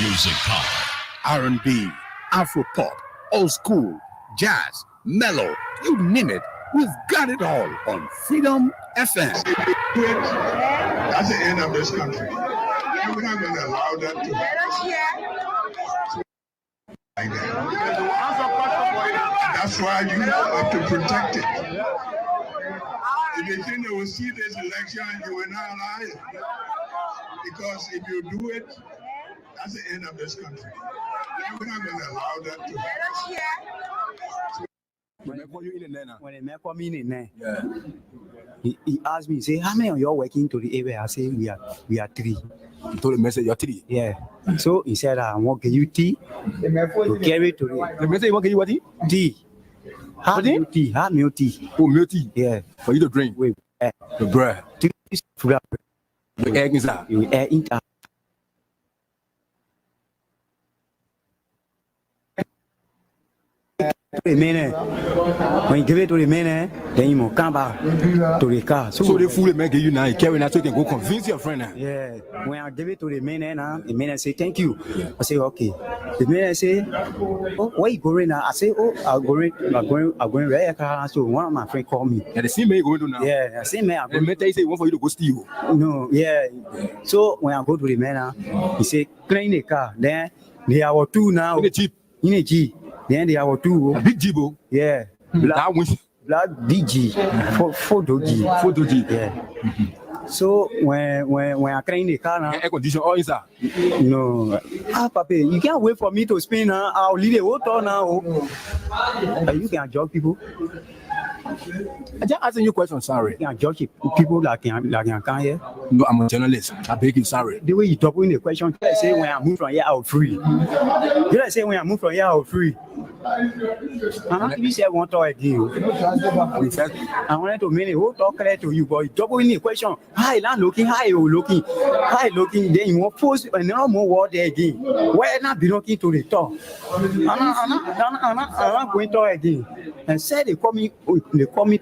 music car. R&B, Afro-pop, old school, jazz, mellow, you name it, we've got it all on Freedom FM. That's the end of this country. We're not going to allow that to like that. That's why you have to protect it. If you think they will see this election, you will not allow it. Because if you do it, that's the end of this country. We're not going to allow that to When they call me in there, he asked me, say, how many of you are working to the area? I say, we are 3. You told the message you're 3. Yeah. So he said, I want to give you tea to carry to the message you want to give you what? Tea. Have milk tea. Have milk tea. Oh, milk tea. Yeah. For you to drink. Wait. The bread. The egg inside. You air inside. The man, when you give it to the man, then you must come back to the car. So the fool make you now, you carry now so you can go convince your friend now. Yeah. When I give it to the man, the man say thank you. I say okay. The man say, oh, where you going now? I say, oh, I'm going right car. So one of my friends called me. Yeah, the same man you going to now. Yeah, the same man. The man tell you say he want for you to go steal. No, yeah. So when I go to the man, he say clean the car. Then they are 2 now. In the Jeep. In a Jeep. Then they are 2. A big Jeep. Yeah. Black DG. 4G. 4G. Yeah. So when I clean the car now, air condition all inside. No. Papa, you can't wait for me to spin now. I'll leave the water now. You can judge people. I just asking you a question, sorry. You can judge people that can come here. No, I'm a journalist. I beg you, sorry. The way you talk in the question, you say when I move from here, I'm free. You say when I move from here, I'm free. You say one talk again. I wanted to make a whole talk clear to you, but you talk in the question. Hi, I'm looking. Hi, you looking. Hi, looking. Then you want post and no more word there again. Why not be looking to the top? I'm not going to talk again. And said they call me to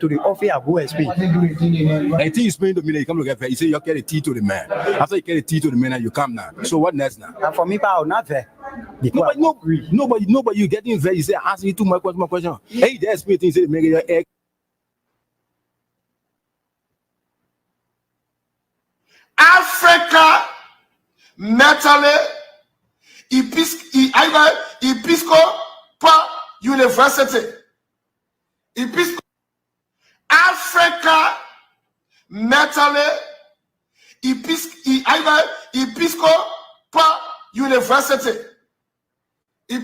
the office. I go explain. I think you explain to me that you come to get fair. You say you carry tea to the man. After you carry tea to the man, you come now. So what next now? And for me, I'll not fair. Nobody, you getting fair. You say asking you too much question. Hey, there's me things say make your egg. Africa mentally Episcopal University. Africa mentally Episcopal University. We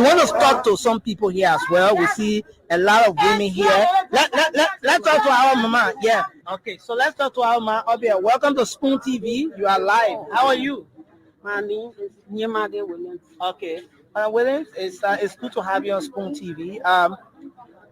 want to talk to some people here as well. We see a lot of women here. Let's talk to our mama. Yeah. Okay. So let's talk to our mama. Obia, welcome to Spoon TV. You are live. How are you? My name is Nyemade Williams. Okay. Williams, it's good to have you on Spoon TV.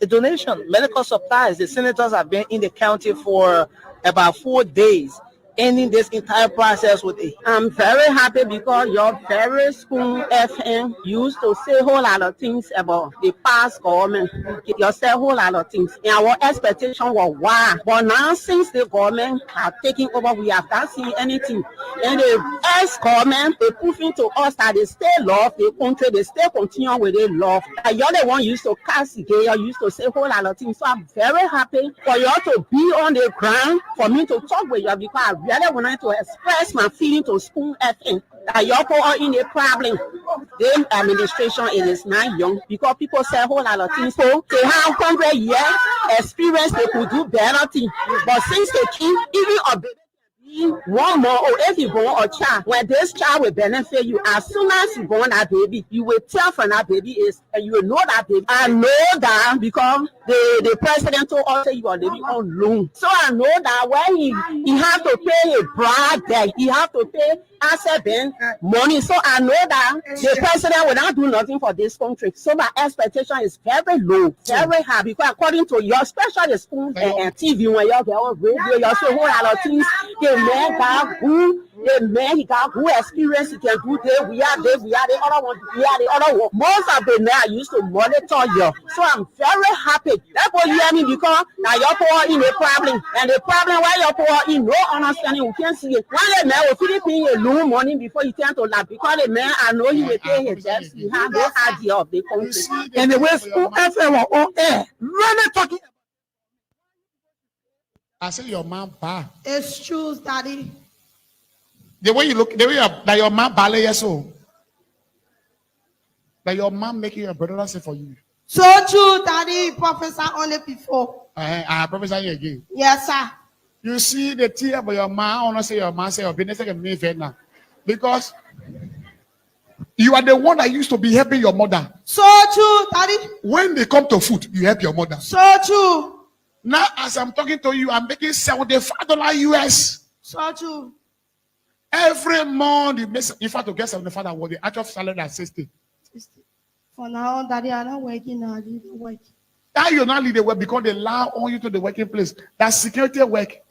The donation, medical supplies. The senators have been in the county for about 4 days, ending this entire process with it. I'm very happy because your very Spoon FM used to say a whole lot of things about the past government. You say a whole lot of things. And our expectation was wow. But now since the government have taken over, we have not seen anything. And the ex-government, they proving to us that they still love the country, they still continue with their love. And you're the one used to castigate, you used to say a whole lot of things. So I'm very happy for you to be on the ground, for me to talk with you, because I really wanted to express my feeling to Spoon FM that you are in a problem. The administration, it is not young because people say a whole lot of things. So they have 100 years experience, they could do better things. But since they keep even a baby One more, or if you born a child, when this child will benefit you, as soon as you born that baby, you will tell from that baby is, and you will know that baby. I know that because the president told us that you are living on loan. So I know that when he have to pay a bride back, he have to pay asset bank money. So I know that the president will not do nothing for this country. So my expectation is very low, very high, because according to your special school and TV, when you get on radio, you see a whole lot of things. The man he got who experience, he can do this, we are the other one, the other one. Most of the men I used to monitor you. So I'm very happy. That's what you hear me, because now you're poor in a problem. And the problem why you're poor in no understanding, you can't see it. One the man will Philippine you lose money before you turn to laugh, because the man I know he will pay his debts. He has no idea of the country. And the way school FM on air, really talking. I say your man bad. It's true, Daddy. The way you look, the way that your man ballet yes so. That your man making your brother say for you. So true, Daddy. Professor only before. I prophesy you again. Yes, sir. You see the tear about your man, I want to say your man say your business can me now. Because you are the one that used to be helping your mother. So true, Daddy. When they come to food, you help your mother. So true. Now, as I'm talking to you, I'm making $75 US. So true. Every month, you make, if I to get $75, what the actual salary is 60. For now, Daddy, I'm not working now. I need to work. Now you're not leading work because they allow on you to the working place. That's security work.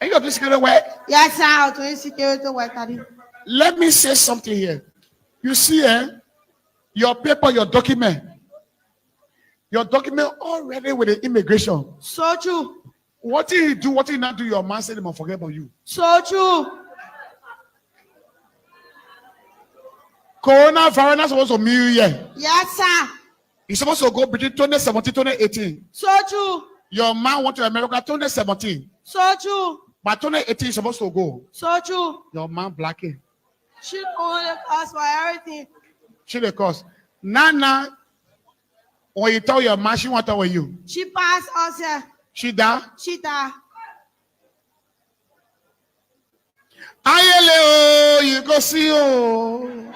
And you have to security work. Yes, sir. I'm doing security work, Daddy. Let me say something here. You see, your paper, your document already with the immigration. So true. What did he do? What did he not do? Your man said he must forget about you. So true. Coronavirus is supposed to meet you. Yes, sir. He's supposed to go between 2017 and 2018. So true. Your man went to America 2017. So true. But 2018 is supposed to go. So true. Your man blacking. She only cost for everything. She the cost. Nana, when you tell your man she want to with you. She passed us here. She da. She died. Ayele, you go see you.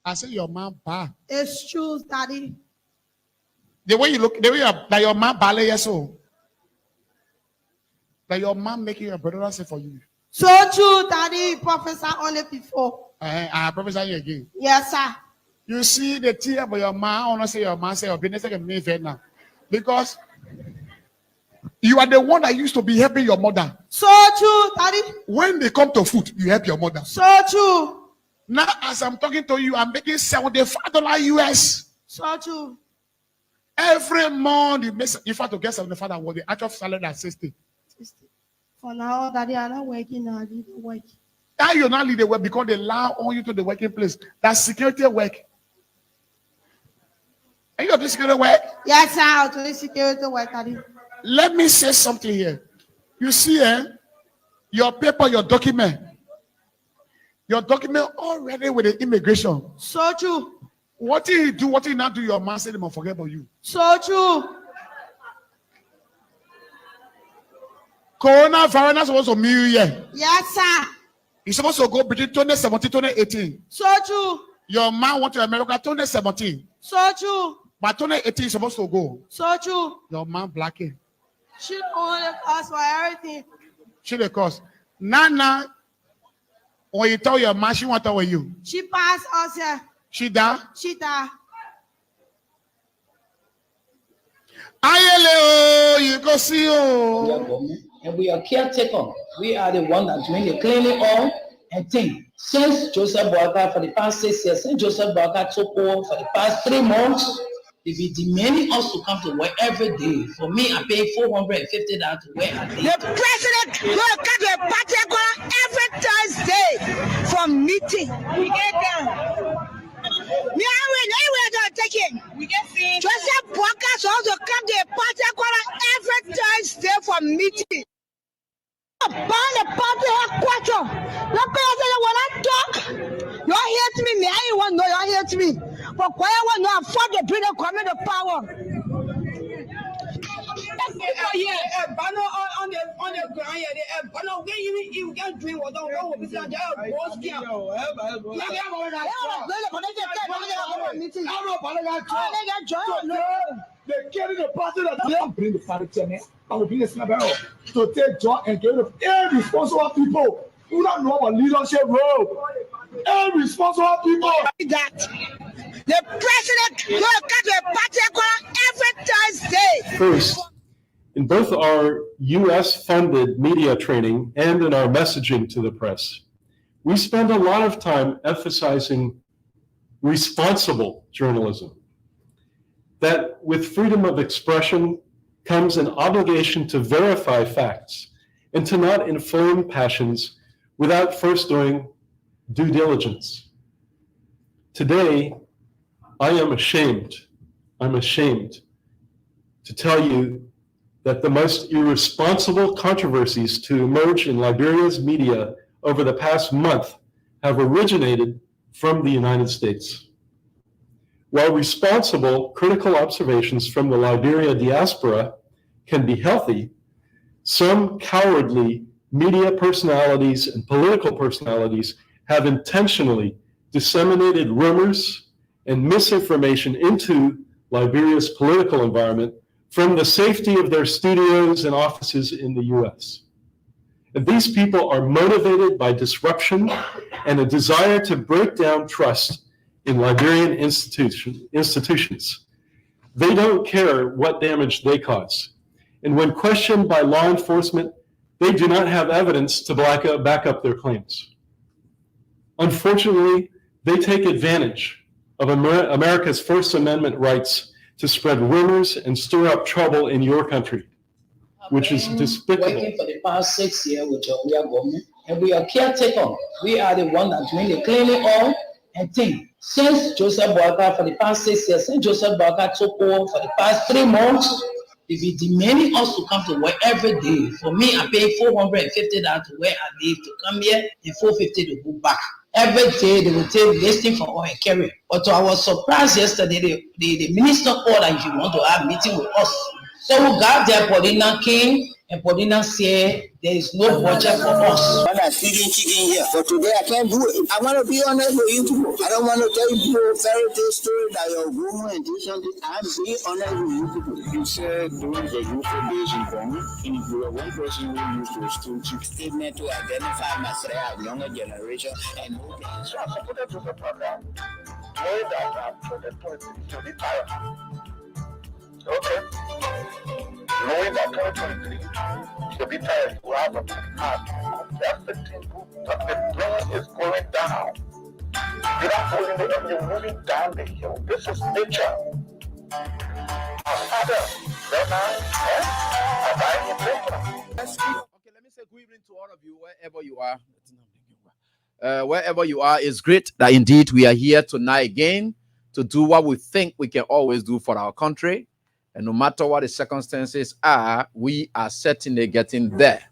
I say your man bad. It's true, Daddy. The way you look, the way that your man ballet yes so. That your man making your brother say for you. So true, Daddy. Professor only before. I prophesy you again. Yes, sir. You see the tear about your man, I want to say your man say your business can me now. Because you are the one that used to be helping your mother. So true, Daddy. When they come to food, you help your mother. So true. Now, as I'm talking to you, I'm making $75 US. So true. Every month, you make, if I to get $75, what the actual salary is 60. For now, Daddy, I'm not working now. I need to work. Now you're not leading work because they allow on you to the working place. That's security work. And you have to security work. Yes, sir. I'm doing security work, Daddy. Let me say something here. You see, your paper, your document already with the immigration. So true. What did he do? What did he not do? Your man said he must forget about you. So true. Coronavirus is supposed to meet you. Yes, sir. He's supposed to go between 2017 and 2018. So true. Your man went to America 2017. So true. But 2018 is supposed to go. So true. Your man blacking. She only cost for everything. She the cost. Nana, when you tell your man she want to with you. She passed us here. She da. She died. Ayele, you go see you. And we are caretaker. We are the one that doing the cleaning all and thing. Since Joseph Boaga for the past 6 years, since Joseph Boaga took over for the past 3 months, they be demanding us to come to work every day. For me, I pay $450 to work a day. The president will come to a party every Thursday for meeting. We get down. We get seen. Joseph Boaga also come to a party every Thursday for meeting. Ban the party headquarters. Look at when I talk. You hate me, me. I want no, you hate me. But why I want to afford the bring coming to power. banner on the ground here. The banner when you can drink water. What we say? They carry the party that they bring the party to I will bring a snapper to take joy and get rid of irresponsible people who don't know our leadership role. Irresponsible people. That the president will come to a party every Thursday. First, in both our U.S.-funded media training and in our messaging to the press, we spend a lot of time emphasizing responsible journalism. That with freedom of expression comes an obligation to verify facts and to not inflame passions without first doing due diligence. Today, I'm ashamed to tell you that the most irresponsible controversies to emerge in Liberia's media over the past month have originated from the United States. While responsible, critical observations from the Liberia diaspora can be healthy, some cowardly media personalities and political personalities have intentionally disseminated rumors and misinformation into Liberia's political environment from the safety of their studios and offices in the US. And these people are motivated by disruption and a desire to break down trust in Liberian institutions. They don't care what damage they cause. And when questioned by law enforcement, they do not have evidence to back up their claims. Unfortunately, they take advantage of America's First Amendment rights to spread rumors and stir up trouble in your country, which is despicable. Working for the past 6 years with your government, and we are caretaker. We are the one that's doing the cleaning all and thing. Since Joseph Boakai for the past 6 years, since Joseph Boakai took over for the past 3 months, they be demanding us to come to work every day. For me, I pay $450 to where I live to come here and $450 to go back. Every day they will take listing for oil and carry. But to our surprise yesterday, the minister called and he want to have a meeting with us. So we got there, Paulina came, and Paulina said there is no budget for us. I'm not feeding chicken here, but today I can't do it. I want to be honest with you people. I don't want to tell you people fairy tale story that your woman and this and this. I'm being honest with you people. You said during the youthful days in Congo, you were one person who used to steal chicken. Statement to identify myself, younger generation, and no things. So I supported to the program. Way that for the point to be tired. Okay. Knowing that 2023 should be tired, you have a heart. That's the thing. The plane is going down. You're not holding the end, you're moving down the hill. This is nature. Our father, then Okay, let me say good evening to all of you, wherever you are. Wherever you are, it's great that indeed we are here tonight again to do what we think we can always do for our country. And no matter what the circumstances are, we are certainly getting there.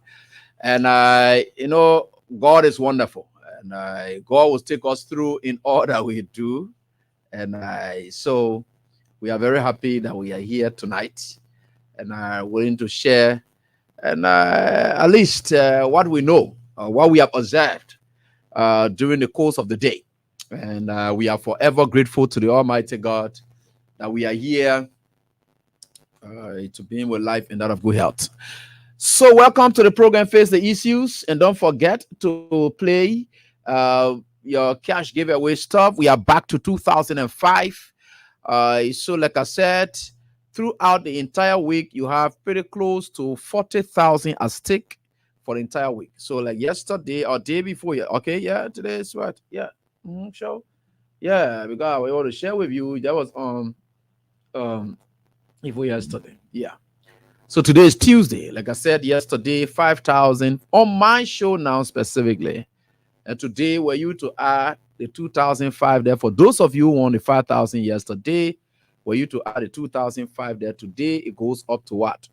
And, God is wonderful. And God will take us through in all that we do. And so we are very happy that we are here tonight and are willing to share and at least what we know, what we have observed during the course of the day. And we are forever grateful to the Almighty God that we are here to be with life and that of good health. So welcome to the program Face the Issues, and don't forget to play your cash giveaway stuff. We are back to 2005. So like I said, throughout the entire week, you have pretty close to 40,000 at stake for the entire week. So like yesterday or day before, okay, yeah, today is what? Yeah, sure. Yeah, because we want to share with you. That was before yesterday. Yeah. So today is Tuesday. Like I said yesterday, 5,000 on my show now specifically. And today were you to add the 2,005 there. For those of you who won the 5,000 yesterday, were you to add the 2,005 there today, it goes up to what?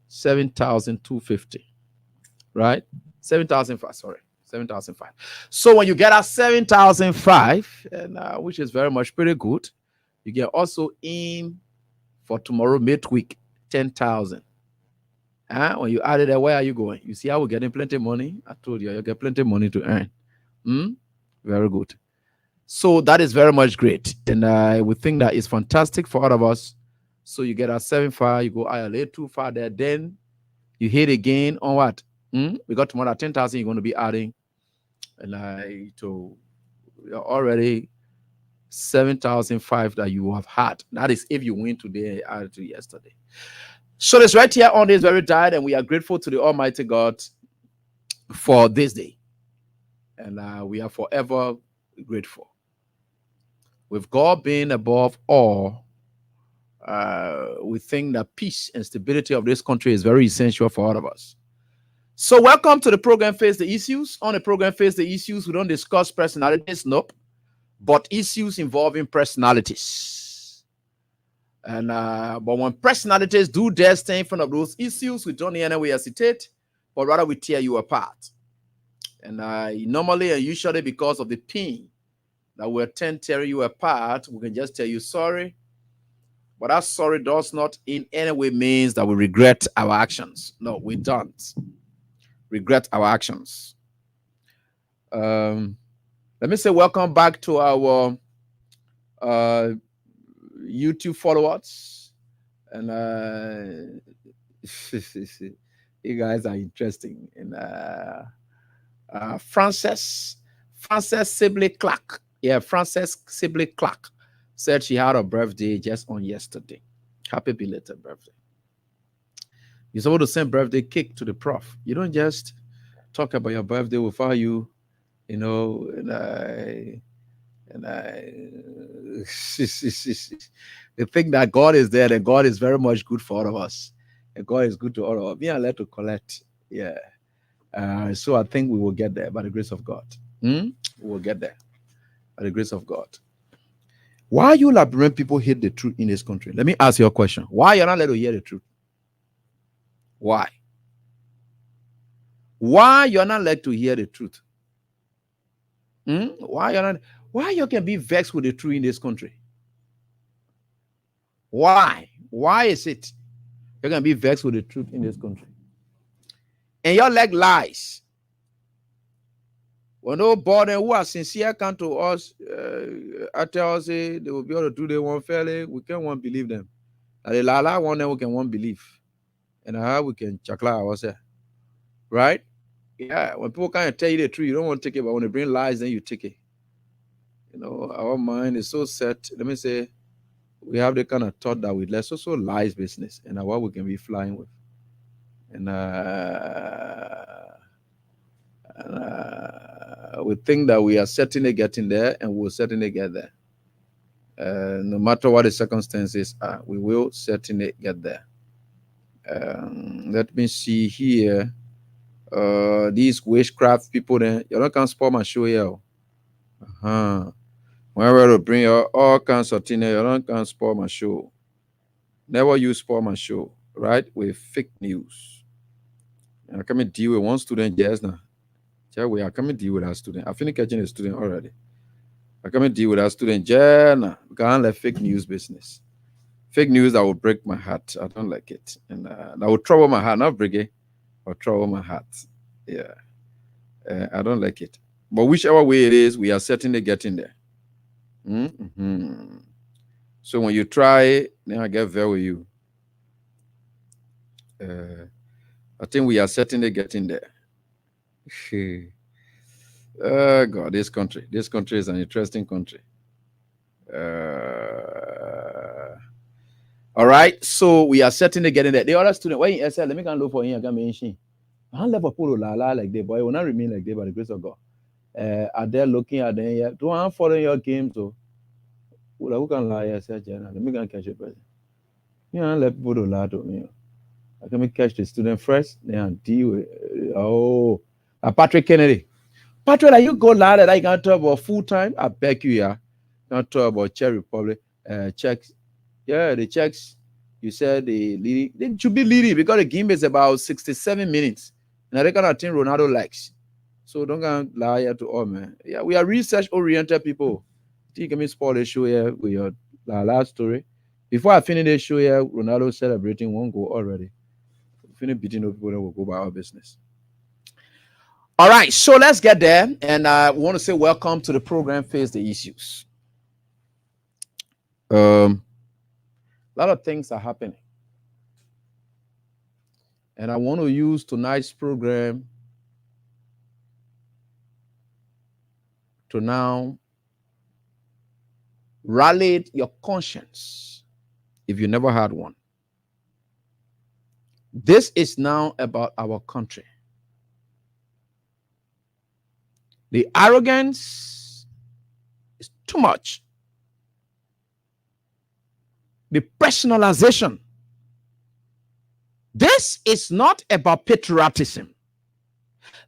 7,250. Right? 7,005. Sorry. 7,005. So when you get a 7,005, and which is very much pretty good, you can also aim for tomorrow midweek, 10,000. When you add it there, where are you going? You see how we're getting plenty of money? I told you, you get plenty of money to earn. Very good. So that is very much great. And we think that is fantastic for all of us. So you get a 7 you go ILA too far there. Then you hit again on what? We got tomorrow 10,000 you're going to be adding. And to already 7,005 that you have had. That is if you win today added to yesterday. So it's right here on this very diet, and we are grateful to the Almighty God for this day. And we are forever grateful. With God being above all, we think that peace and stability of this country is very essential for all of us. So welcome to the program Face the Issues. On the program Face the Issues, we don't discuss personalities, nope, but issues involving personalities. But when personalities do their thing in front of those issues, we don't in any way hesitate, but rather we tear you apart. And normally and usually because of the pain that will tend to tear you apart, we can just tell you sorry. But that sorry does not in any way means that we regret our actions. No, we don't regret our actions. Let me say welcome back to our YouTube followers. And you guys are interesting. And Frances Sibley Clark. Yeah, Frances Sibley Clark said she had a birthday just on yesterday. Happy belated birthday. You're supposed to send birthday cake to the prof. You don't just talk about your birthday without you, the thing that God is there, and God is very much good for all of us. And God is good to all of us. Me and let to collect. Yeah. So I think we will get there by the grace of God. We will get there by the grace of God. Why you Liberian people hate the truth in this country? Let me ask you a question. Why you're not let to hear the truth? Why? Why you're not let to hear the truth? Why you can be vexed with the truth in this country? Why? Why is it you can be vexed with the truth in this country? And you like lies. When no body who are sincere come to us, I tell us they will be able to do their one fairly, we can't want believe them. And the lala one then we can want believe. And how we can chakla ourselves. Right? Yeah, when people can't tell you the truth, you don't want to take it, but when they bring lies, then you take it. Our mind is so set. Let me say, we have the kind of thought that we let so lies business and what we can be flying with. And we think that we are certainly getting there, and we'll certainly get there. No matter what the circumstances are, we will certainly get there. Let me see here. These witchcraft people, then you don't can spoil my show here. Whenever to bring all kinds of things, you don't can spoil my show. Never use spoil my show, right? With fake news. And I come and deal with one student just now. We are coming to deal with our student. I finished catching a student already. I come and deal with our student just now. We can't let fake news business. Fake news that will break my heart. I don't like it. And that will trouble my heart, not break it, or trouble my heart. Yeah. I don't like it. But whichever way it is, we are certainly getting there. So when you try it, then I get very with you. I think we are certainly getting there. God, this country is an interesting country. All right, so we are certainly getting there. The other student, why in SL, let me go and look for him. I got mention. I don't level polo la like that, boy. Will not remain like that by the grace of God. Are they looking at them? Yeah, do I follow your game too? Who can lie? Let me go and catch a person. You know, let people lie to me. I can catch the student first, then deal with Patrick Kennedy. Patrick, are you go lie that I can't talk about full time? I beg you, yeah. Can't talk about Czech Republic, checks. Yeah, the checks. You said they should be leading because the game is about 67 minutes. And I kind of think Ronaldo likes. So don't go lie to all, man. Yeah, we are research oriented people. You can spoil the show here with your last story. Before I finish this show here, Ronaldo celebrating one goal already. Finish beating up people, then we'll go by our business. All right, so let's get there. And I want to say welcome to the program, Face the Issues. A lot of things are happening. And I want to use tonight's program to now rally your conscience if you never had one. This is now about our country. The arrogance is too much. The personalization. This is not about patriotism.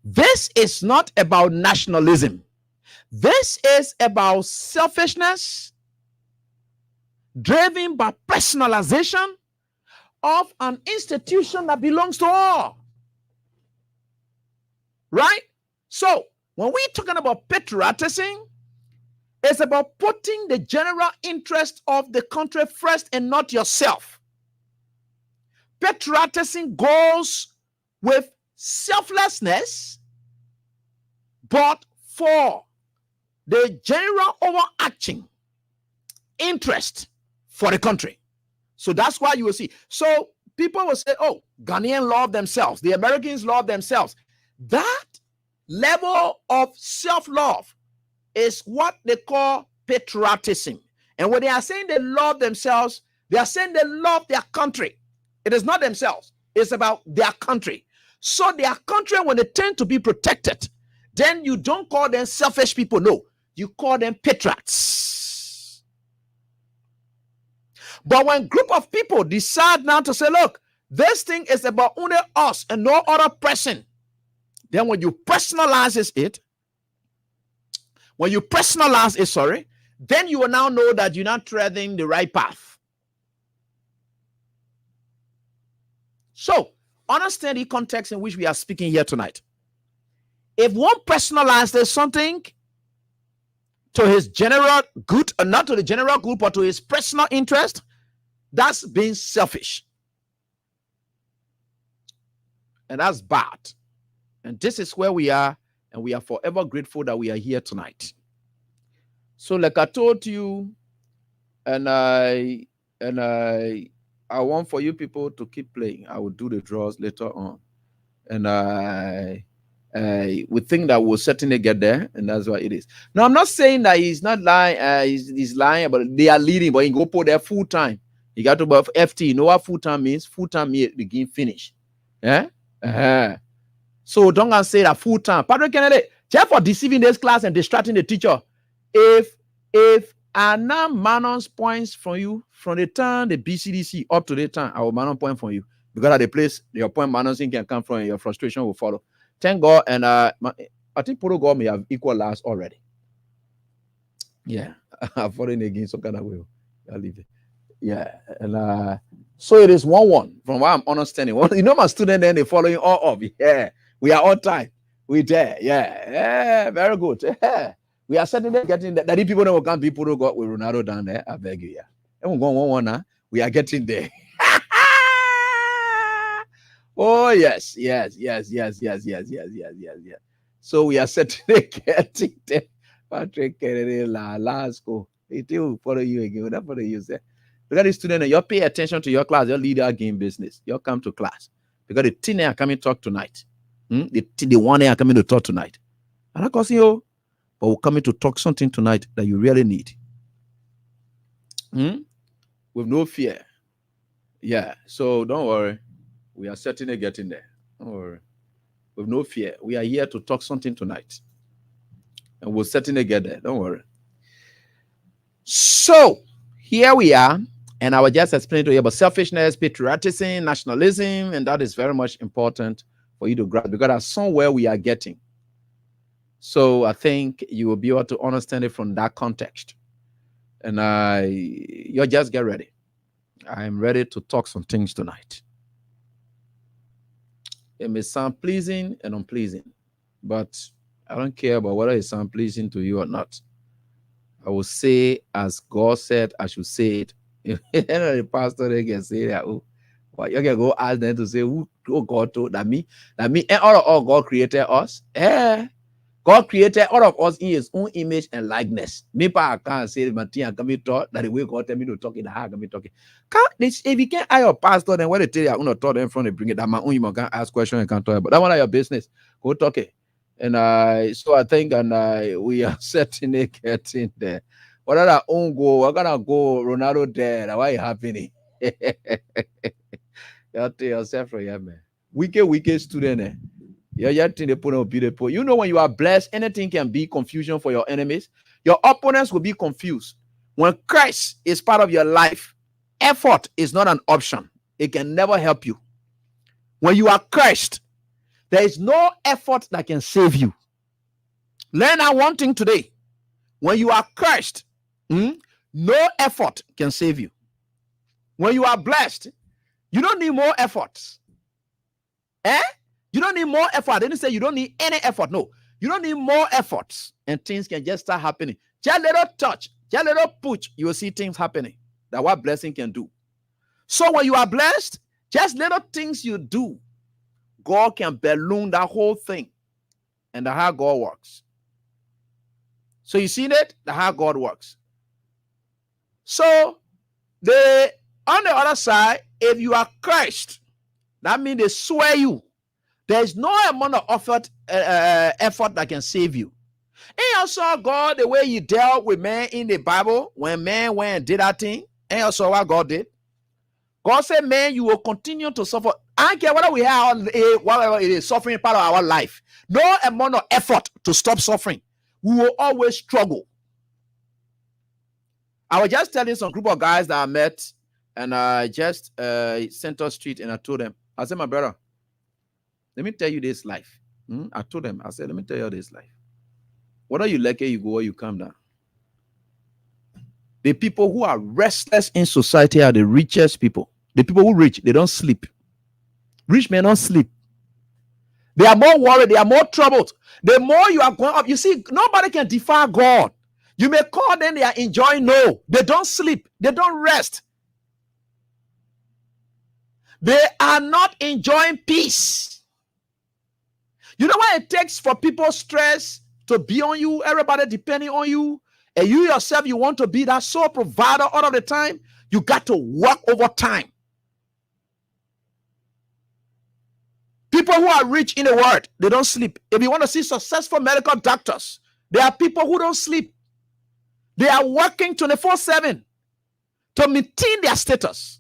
This is not about nationalism. This is about selfishness driven by personalization of an institution that belongs to all. Right? So, when we're talking about patriotism, it's about putting the general interest of the country first and not yourself. Patriotism goes with selflessness, but for the general overarching interest for the country. So that's why you will see. So people will say, oh, Ghanaians love themselves. The Americans love themselves. That level of self-love is what they call patriotism. And when they are saying they love themselves, they are saying they love their country. It is not themselves. It's about their country. So their country, when they tend to be protected, then you don't call them selfish people. No, you call them patriots. But when a group of people decide now to say, look, this thing is about only us and no other person, then when you personalize it, then you will now know that you're not treading the right path. So, understand the context in which we are speaking here tonight. If one personalizes something to his general good, or not to the general good, but to his personal interest, that's being selfish. And that's bad. And this is where we are, and we are forever grateful that we are here tonight. So, like I told you, and I want for you people to keep playing. I will do the draws later on. And we think that we'll certainly get there, and that's what it is. Now, I'm not saying that he's not lying, he's lying, but they are leading, but he go put there full time. You got to buy FT. You know what full time means? Full time means begin finish. Yeah? So don't say that full time. Patrick Kennedy, just for deceiving this class and distracting the teacher. If I now minus points from you from the time the BCDC up to the time, I will minus point from you. Because at the place your point minusing can come from and your frustration will follow. Thank God, and I think Protocol may have equal last already. Yeah, I'm falling again some kind of way. I'll leave it. Yeah, and so it is 1-1 from what I'm understanding. You know, my student then they following all up. Yeah, we are on time. We there. Yeah, very good. Yeah. We are certainly getting that. That if people don't come, people got with Ronaldo down there. I beg you, yeah. And we're going 1-1 now. We are getting there. Oh yes. So we are certainly getting there. Patrick Kennedy, last go. It will follow you again. What follow you say? Look at the student. You pay attention to your class. You lead our game business. You come to class because the team are coming to talk tonight. The one they are coming to talk tonight. And I can see you. But we're coming to talk something tonight that you really need. With no fear. Yeah, so don't worry. We are certainly getting there. Don't worry. With no fear. We are here to talk something tonight. And we'll certainly get there. Don't worry. So, here we are. And I will just explain to you about selfishness, patriotism, nationalism. And that is very much important for you to grasp. Because that's somewhere we are getting. So I think you will be able to understand it from that context. And you just get ready. I'm ready to talk some things tonight. It may sound pleasing and unpleasing, but I don't care about whether it sounds pleasing to you or not. I will say, as God said, I should say it, The pastor they can say that. Oh, but you can go ask them to say who God told that me, and all God created us. God created all of us in his own image and likeness. Me I can't say Martin can be taught that the way God tell me to talk in the heart can be talking. If you can't ask your pastor, then what they tell you, I'm gonna talk them from the bring it that my own you can ask questions and can't talk about that one of your business. Go talk it. And so I think we are certainly getting there. What are our own goal? We're gonna go Ronaldo there. Why happening? You tell yourself from here, man. Wicked student. You know, when you are blessed, anything can be confusion for your enemies. Your opponents will be confused. When Christ is part of your life, effort is not an option. It can never help you. When you are Christ, there is no effort that can save you. Learn that one thing today. When you are Christ, no effort can save you. When you are blessed, you don't need more efforts. You don't need more effort. I didn't say you don't need any effort. No, you don't need more efforts, and things can just start happening. Just a little touch, just a little push, you will see things happening. That's what blessing can do. So when you are blessed, just little things you do, God can balloon that whole thing, and that's how God works. So you see that? That's how God works. So on the other side, if you are Christ, that means they swear you. There's no amount of effort that can save you. And you saw God the way he dealt with man in the Bible when man went and did that thing. And you saw what God did. God said, man, you will continue to suffer. I don't care whether we have whatever it is, suffering part of our life. No amount of effort to stop suffering. We will always struggle. I was just telling some group of guys that I met, and I just Center Street, and I told them, I said, my brother, let me tell you this life. I told them, I said, let me tell you this life. Whether you like it, you go or you come down. The people who are restless in society are the richest people. The people who rich, they don't sleep. Rich men don't sleep. They are more worried. They are more troubled. The more you are going up, you see, nobody can defy God. You may call them, they are enjoying. No, they don't sleep. They don't rest. They are not enjoying peace. You know what it takes for people's stress to be on you, everybody depending on you, and you yourself, you want to be that sole provider all of the time? You got to work overtime. People who are rich in the world, they don't sleep. If you want to see successful medical doctors, there are people who don't sleep. They are working 24/7 to maintain their status,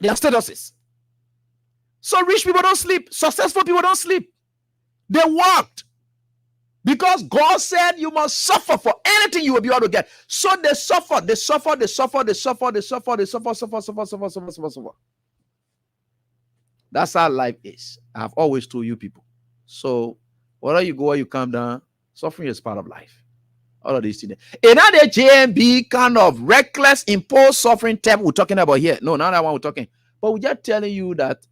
their statuses. So rich people don't sleep. Successful people don't sleep. They worked because God said you must suffer for anything you will be able to get. So they suffer. That's how life is. I've always told you people. So whether you go or you come down, suffering is part of life. All of these things. Another JMB kind of reckless, imposed suffering type we're talking about here. No, not that one we're talking. But we're just telling you that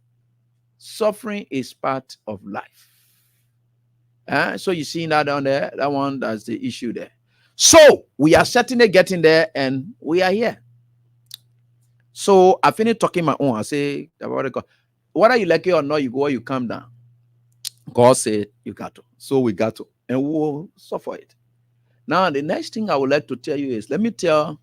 suffering is part of life. So you see that down there, that one, that's the issue there. So we are certainly getting there, and we are here. So I finished talking my own. I say, whether you like it or not, you go or you come down. God said you got to. So we got to, and we'll suffer it. Now, the next thing I would like to tell you is, let me tell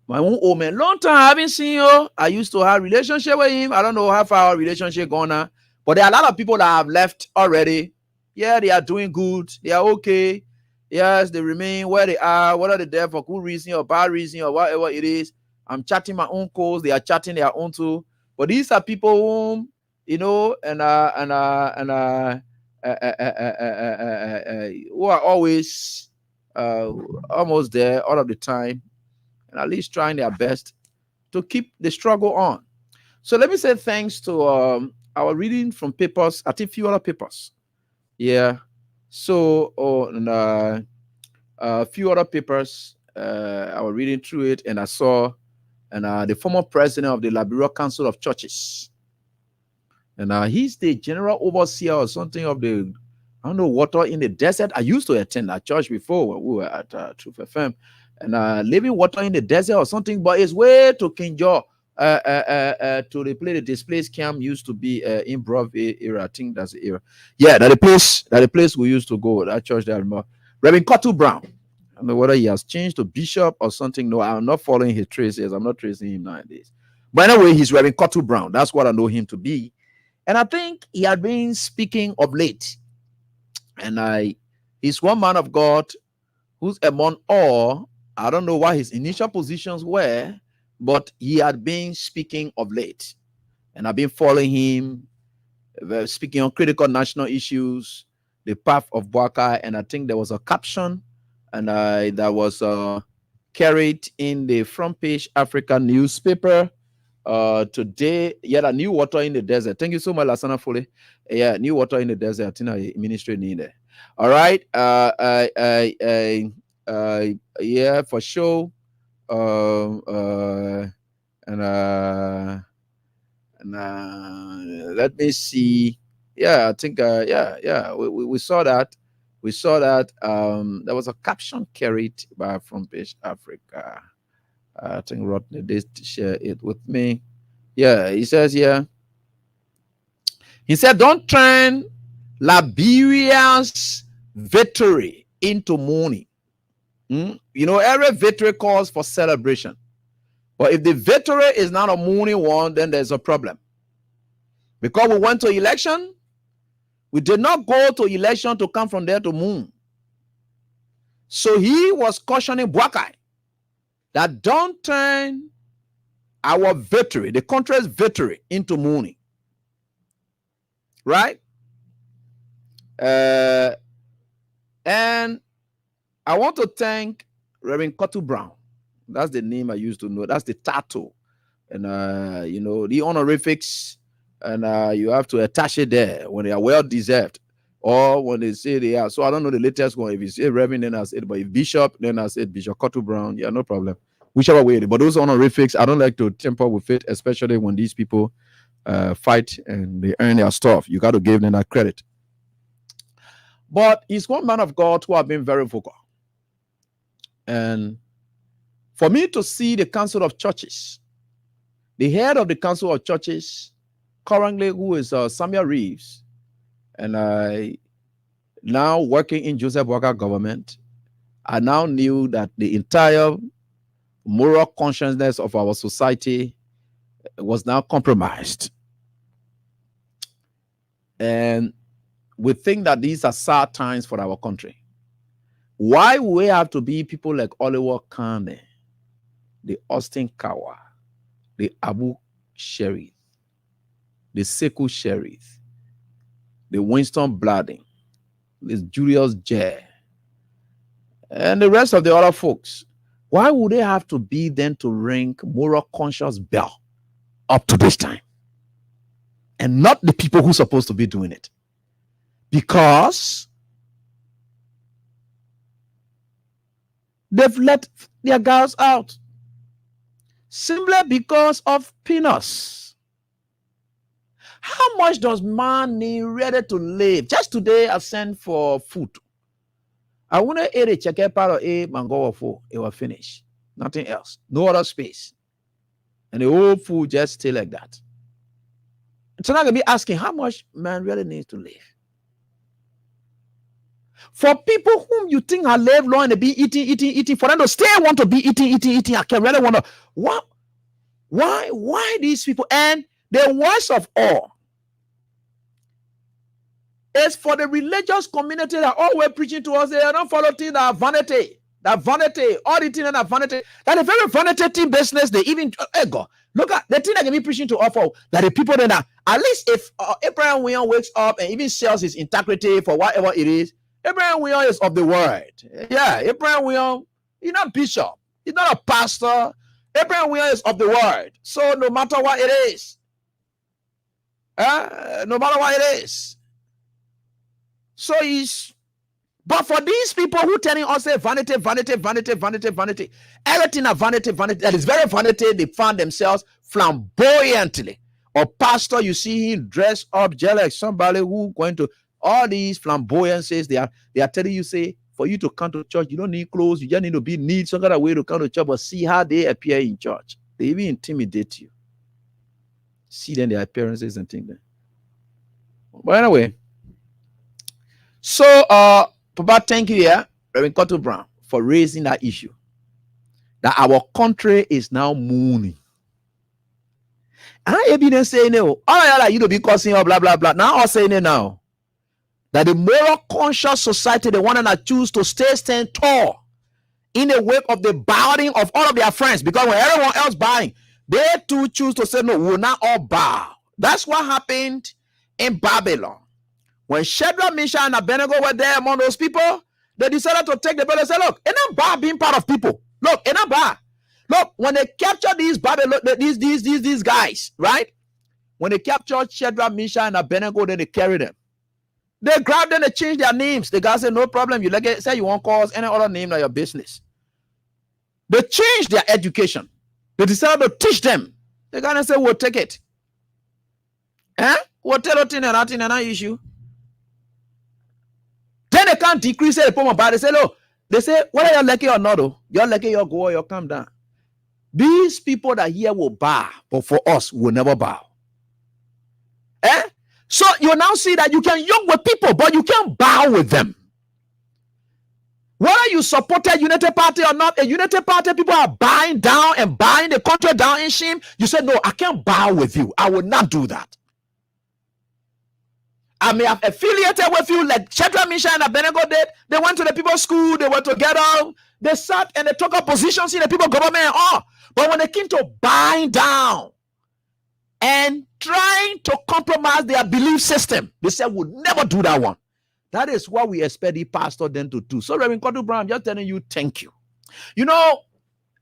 my own old man. Long time I haven't seen you. I used to have a relationship with him. I don't know how far our relationship gone now, but there are a lot of people that have left already. Yeah, they are doing good. They are okay. Yes, they remain where they are, whether they're there for good reason or bad reason or whatever it is. I'm chatting my own calls. They are chatting their own too. But these are people whom, you know, who are always almost there all of the time, and at least trying their best to keep the struggle on. So let me say thanks to our reading from papers. I think a few other papers. Yeah. So a few other papers. I was reading through it, and I saw the former president of the Liberia Council of Churches, and he's the general overseer or something of the water in the desert. I used to attend that church before when we were at Truth FM. and living water in the desert or something, but it's way to Kinjo, to the place the displaced camp used to be Improv era. I think that's the era. Yeah, that the place we used to go, that church there. Reverend Cottle Brown. I don't know whether he has changed to bishop or something. No, I'm not following his traces. I'm not tracing him nowadays. But anyway, he's Reverend Cottle Brown. That's what I know him to be. And I think he had been speaking of late. And he's one man of God who's among all. I don't know what his initial positions were, but he had been speaking of late. And I've been following him, speaking on critical national issues, the path of Boakai. And I think there was a caption and that was carried in the front page African newspaper today. Yeah, new water in the desert. Thank you so much, Lasana Fule. Yeah, new water in the desert. I think I ministry need it. All right. Yeah, for sure. Let me see. Yeah, I think yeah. We saw that. We saw that there was a caption carried by Front Page Africa. I think Rodney did share it with me. Yeah, he says here. He said, "Don't turn Liberia's victory into mourning." You know, every victory calls for celebration. But if the victory is not a mourning one, then there's a problem. Because we went to election, we did not go to election to come from there to moon. So he was cautioning Boakai that don't turn our victory, the country's victory, into mourning. Right? And I want to thank Reverend Cottle Brown. That's the name I used to know. That's the title. And, you know, the honorifics, and you have to attach it there when they are well-deserved or when they say they are. So I don't know the latest one. If you say Reverend, then I said, but if Bishop, then I said Bishop Cottle Brown. Yeah, no problem. Whichever way. But those honorifics, I don't like to temper with it, especially when these people fight and they earn their stuff. You got to give them that credit. But he's one man of God who have been very vocal. And for me to see the Council of Churches, the head of the Council of Churches currently, who is Samuel Reeves, and now working in Joseph Boakai government, I now knew that the entire moral consciousness of our society was now compromised. And we think that these are sad times for our country. Why we have to be people like Oliver Kane, the Austin Kawa, the Abu Sherif, the Sekou Sherif, the Winston Blading, the Julius J, and the rest of the other folks? Why would they have to be then to ring moral conscience bell up to this time? And not the people who are supposed to be doing it. Because they've let their girls out. Simply because of peanuts. How much does man need ready to live? Just today I sent for food. I want to eat a chicken part of a mango for it was finished. Nothing else. No other space. And the whole food just stay like that. So now I'm going to be asking how much man really needs to live. For people whom you think are live long and they be eating, for them to still want to be eating, I can really wonder why these people. And the worst of all is for the religious community that always preaching to us, they don't follow things that are vanity, all the things that are vanity. That a very vanity business. They even God, look at the thing that can be preaching to offer that the people that are, at least if Abraham William wakes up and even sells his integrity for whatever it is. Abraham William is of the word. Yeah, Abraham William, he's not bishop. He's not a pastor. Abraham William is of the word. So no matter what it is, no matter what it is. So but for these people who telling us say vanity. Everything are vanity. That is very vanity. They found themselves flamboyantly. Or pastor, you see him dressed up just like somebody who going to all these flamboyances, they are telling you, say, for you to come to church. You don't need clothes. You just need to be neat, some kind of way to come to church. But see how they appear in church. They even intimidate you. See then their appearances and things. But anyway, so Papa, thank you here, Reverend Cotton Brown, for raising that issue. That our country is now mourning. And I evidence saying no, all right, you to be causing blah blah blah. Now I'm saying it now. That the moral conscious society, the one that choose to stand tall in the wake of the bowing of all of their friends, because when everyone else bowing, they too choose to say no, we'll not all bow. That's what happened in Babylon. When Shadrach, Meshach, and Abednego were there among those people, they decided to take the bell and say, look, it's not bad being part of people. Look, it's not bad. Look, when they captured these Babylon, these guys, right? When they captured Shadrach, Meshach, and Abednego, then they carried them. They grabbed them, they changed their names. The guy said, no problem. You like it, say you won't call us any other name like your business. They changed their education. They decided to teach them. The guy said, we'll take it. We'll tell you nothing and that issue. Then they can't decrease it. They say, look, they say, whether you're lucky or not, you're lucky, you'll go or you'll come down. These people that here will bow, but for us, will never bow. So you now see that you can yoke with people, but you can't bow with them. Whether you support a unity party or not, a unity party, people are bowing down and buying the country down in shame. You said, no, I can't bow with you. I will not do that. I may have affiliated with you like Shadrach, Meshach, and Abednego did. They went to the people's school. They were together. They sat and they took up positions in the people government and all. But when they came to buying down and trying to compromise their belief system, they said, we'll never do that one. That is what we expect the pastor then to do. So, Reverend Cotton Brown, I'm just telling you, thank you. You know,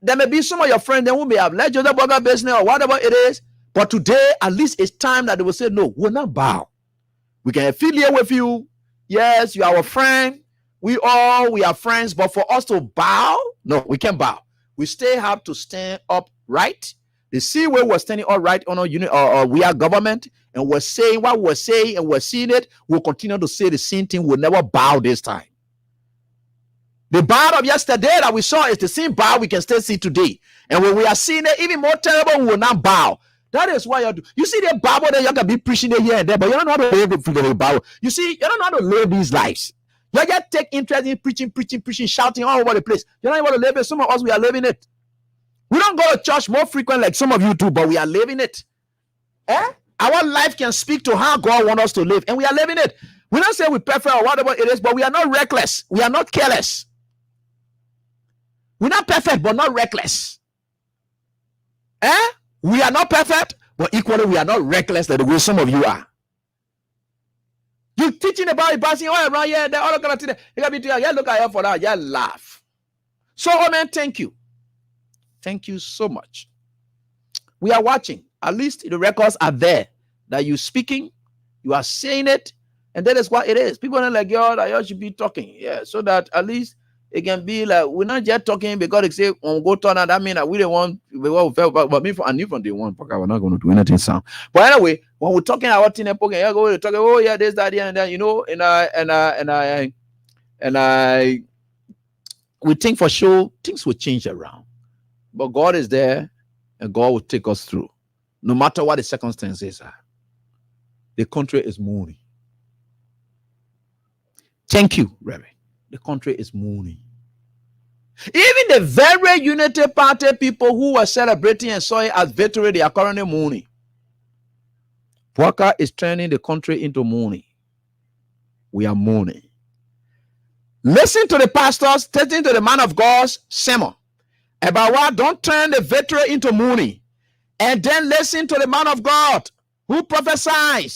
there may be some of your friends that who may have led Joseph Burger business or whatever it is, but today, at least it's time that they will say, no, we'll not bow. We can affiliate with you. Yes, you are our friend. We are friends, but for us to bow, no, we can't bow. We still have to stand upright. The same way we're standing upright on our unit, or we are government, and we're saying what we're saying, and we're seeing it. We'll continue to say the same thing. We'll never bow this time. The bow of yesterday that we saw is the same bow we can still see today. And when we are seeing it even more terrible, we will not bow. That is why you see the Bible that you can be preaching it here and there, but you don't know how to live the Bible. You see, you don't know how to live these lives. You just take interest in preaching, shouting all over the place. You don't know how to live it. Some of us, we are living it. We don't go to church more frequent like some of you do, but we are living it. Our life can speak to how God wants us to live, and we are living it. We don't say we're perfect or whatever it is, but we are not reckless. We are not careless. We're not perfect, but not reckless. We are not perfect, but equally we are not reckless like the way some of you are. You teaching about it, passing all around here, they're all kind of thing. You gotta be doing, yeah, look at you for that, yeah, laugh. So, oh man, thank you. Thank you so much. We are watching. At least the records are there that you're speaking, you are saying it, and that is what it is. People are like, yo, that you should be talking. Yeah, so that at least it can be like, we're not just talking because they say, on go turn, that means that we don't want, but me from day one, we're not going to do anything sound. But anyway, when we're talking about thing, we're talking, oh yeah, this, that, and that, you know, and I, we think for sure things will change around. But God is there, and God will take us through. No matter what the circumstances are. The country is mourning. Thank you, Reverend. The country is mourning. Even the very Unity Party people who were celebrating and saw it as victory, they are currently mourning. Walker is turning the country into mourning. We are mourning. Listen to the pastors, listen to the man of God's sermon about what don't turn the victory into mourning. And then listen to the man of God who prophesied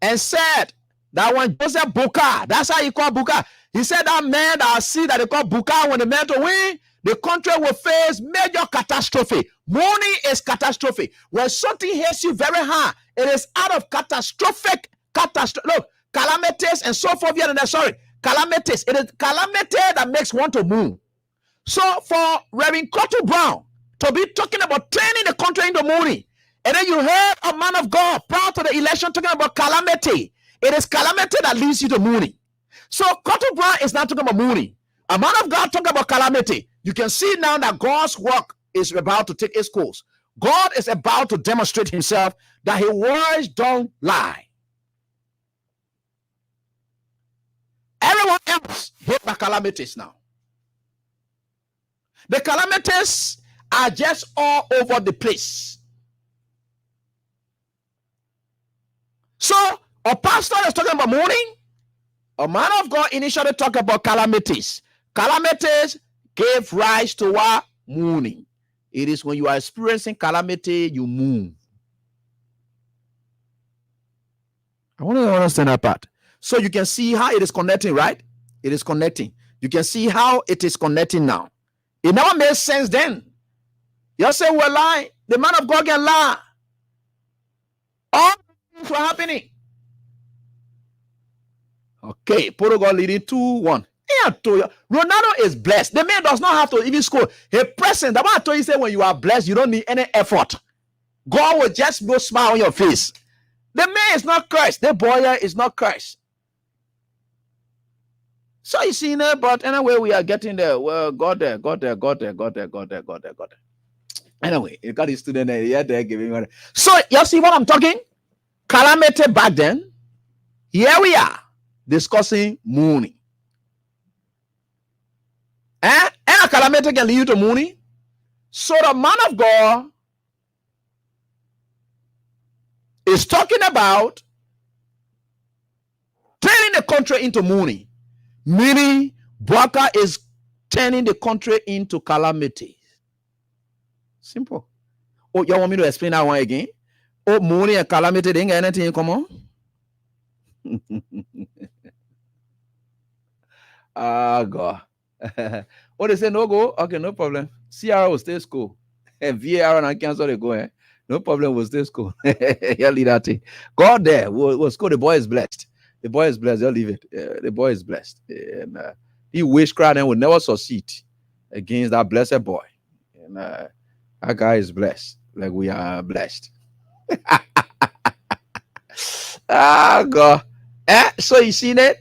and said that when Joseph Buka, that's how he called Buka. He said that man that I see that they call Buka, when the man to win, the country will face major catastrophe. Mourning is catastrophe. When something hits you very hard, it is out of catastrophic look, calamities and so forth. Calamities. It is calamity that makes one to mourn. So for Reverend Cotton Brown to be talking about turning the country into mourning, and then you heard a man of God prior to the election talking about calamity. It is calamity that leads you to mourning. So Cotton Brown is not talking about mourning. A man of God talk about calamity. You can see now that God's work is about to take its course. God is about to demonstrate himself that his words don't lie. Everyone else hit by calamities now. The calamities are just all over the place. So, a pastor is talking about mourning. A man of God initially talked about calamities. Calamities gave rise to what? Mourning. It is when you are experiencing calamity, you mourn. I want to understand that part. So you can see how it is connecting, right? It is connecting. You can see how it is connecting now. It never made sense then. You say, well, lie. The man of God can lie. All things were happening. Okay, Portugal leading 2-1. Yeah, Ronaldo is blessed. The man does not have to even score. He present. The one I told you, say when you are blessed, you don't need any effort. God will just go smile on your face. The man is not cursed. The boy is not cursed. So you see, but anyway, we are getting there. Well, got there. Anyway, you got a student there. Yeah, they're giving money. So you see what I'm talking? Calamity back then. Here we are discussing mourning. And a calamity can lead you to mourning. So the man of God is talking about turning the country into mourning. Meaning, Bwaka is turning the country into calamity. Simple. Oh, you want me to explain that one again? Oh, mourning and calamity, they ain't got anything in common. Ah, God. Oh, they say no go? Okay, no problem. CR will stay school. And VAR and cancel they go. No problem, we'll stay school. You leave that thing. God there, we'll school. The boy is blessed. The boy is blessed. You'll leave it. The boy is blessed. And he witchcraft and will never succeed against that blessed boy. And that guy is blessed. Like we are blessed. Ah, God. So you see that?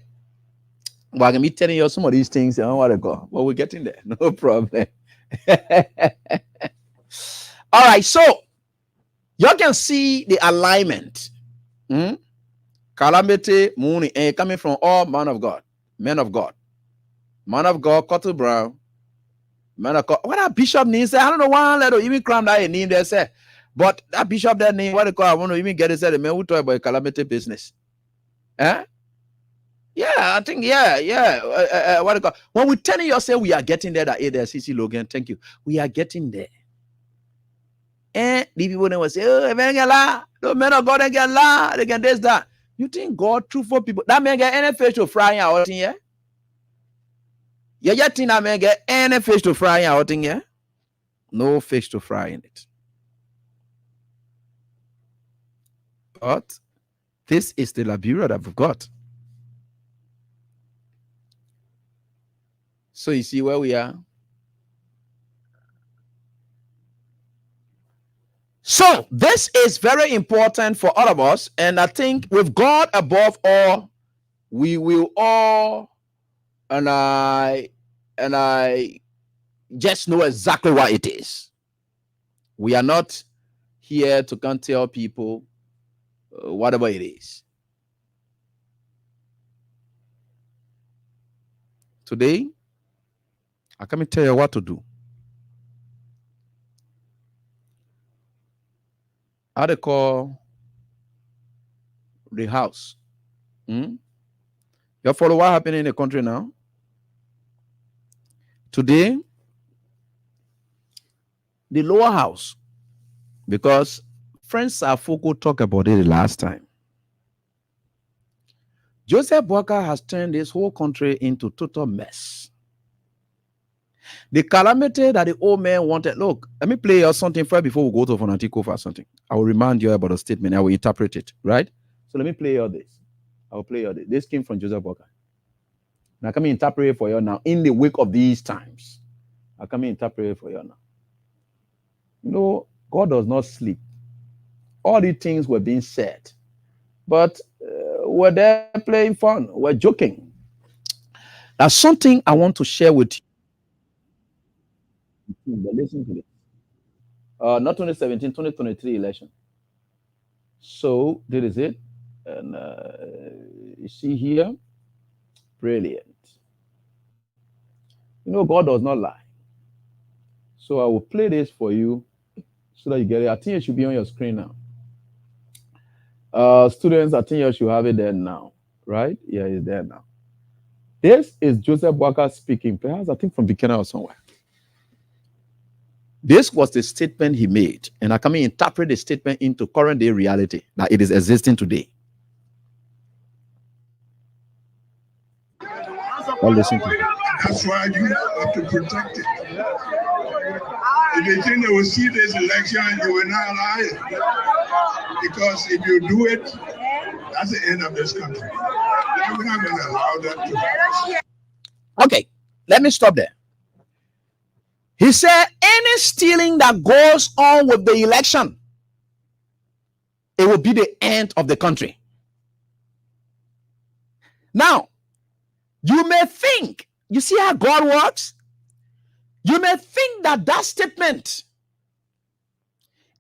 Well, I'm going to be telling you some of these things. I don't want to go. But we're getting there. No problem. All right. So you can see the alignment. Calamity, mourning, and coming from all men of God. Man of God, Cottle Brown, man of God. What that bishop name say? I don't know why let even cram that name there say. But that bishop that name, what they call, I want to even get it said the man who talk about calamity business. Yeah, I think, what they call when we tell you say we are getting there, that there, CC Logan, thank you. We are getting there. And the people then will say, oh, man get lie. No men of God they get lie, they can this, that. You think God true for people? That man get any fish to fry out in here? You think that man get any fish to fry out in here? No fish to fry in it. But this is the Liberia that we've got. So you see where we are. So this is very important for all of us. And I think with God above all, we will all, and I just know exactly what it is. We are not here to come tell people whatever it is. Today, I come and tell you what to do. How they call the house. You follow what happened in the country now? Today, the lower house, because friends are Foucault talk about it the last time. Joseph Boakai has turned this whole country into total mess. The calamity that the old man wanted. Look, let me play you something first before we go to Fanatico for something. I will remind you about the statement. I will interpret it, right? So let me play you this. I will play you this. This came from Joseph Boakai. Now, come interpret it for you now. In the wake of these times, I come interpret it for you now. You know, God does not sleep. All these things were being said, but we're there playing fun. We're joking. That's something I want to share with you. But listen to this. Not 2017, 2023 election. So this is it. And you see here, brilliant. You know, God does not lie. So I will play this for you so that you get it. I think it should be on your screen now. Students, I think you should have it there now, right? Yeah, it's there now. This is Joseph Boakai speaking, perhaps I think from Bikina or somewhere. This was the statement he made, and I can interpret the statement into current day reality that it is existing today. Well, listen to it. That's why you have to protect it. If they think they will see this election, you will not lie. Because if you do it, that's the end of this country. We're not going to allow that to happen. Okay, let me stop there. He said, any stealing that goes on with the election, it will be the end of the country. Now, you may think, you see how God works? You may think that that statement,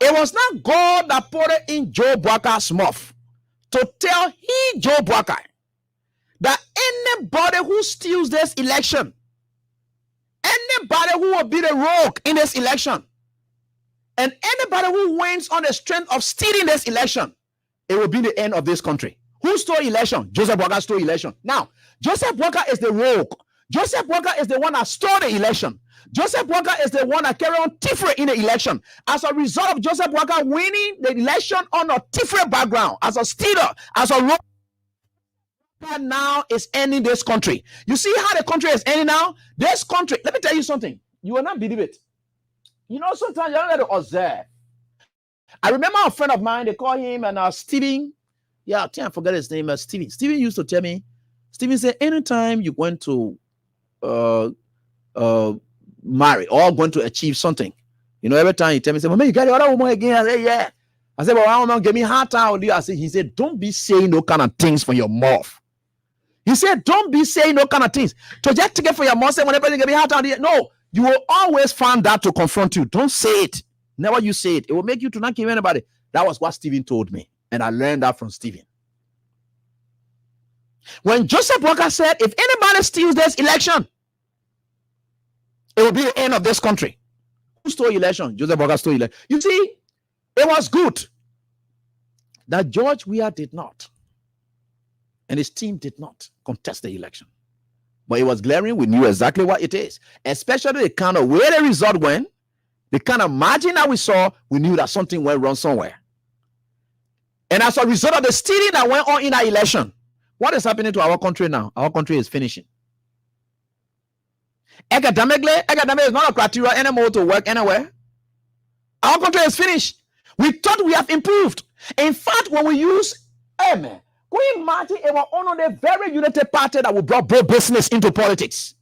it was not God that put it in Joe Boakai's mouth to tell Joe Boakai that anybody who steals this election, anybody who will be the rogue in this election, and anybody who wins on the strength of stealing this election, it will be the end of this country. Who stole election? Joseph Boakai stole election. Now, Joseph Boakai is the rogue. Joseph Boakai is the one that stole the election. Joseph Boakai is the one that carried on Tifre in the election. As a result of Joseph Boakai winning the election on a Tifre background, as a stealer, as a rogue, now is ending this country. You see how the country is ending now? This country, let me tell you something. You will not believe it. You know, sometimes you don't have to observe. I remember a friend of mine, they call him and Steven. Yeah, I think I forgot his name. Steven. Steven used to tell me, Steven said, anytime you went to marry or going to achieve something, you know, every time you tell me, say, well, man, you got the other woman again. I say, yeah. I said, well, I don't know, give me a hard time with you. I said, he said, don't be saying no kind of things from your mouth. He said, don't be saying no kind of things. To just take it for your mouth, say, whenever you give me a hard time. No, you will always find that to confront you. Don't say it. Never you say it. It will make you to not kill anybody. That was what Stephen told me. And I learned that from Stephen. When Joseph Boakai said, if anybody steals this election, it will be the end of this country. Who stole election? Joseph Boakai stole election. You see, it was good that George Weah did not, and his team did not contest the election. But it was glaring. We knew exactly what it is, especially the kind of way the result went, the kind of margin that we saw, we knew that something went wrong somewhere. And as a result of the stealing that went on in our election, what is happening to our country now? Our country is finishing. Academically, academic is not a criteria anymore to work anywhere. Our country is finished. We thought we have improved. In fact, when we use, amen, can you imagine it was one of the very United Party that we brought business into politics?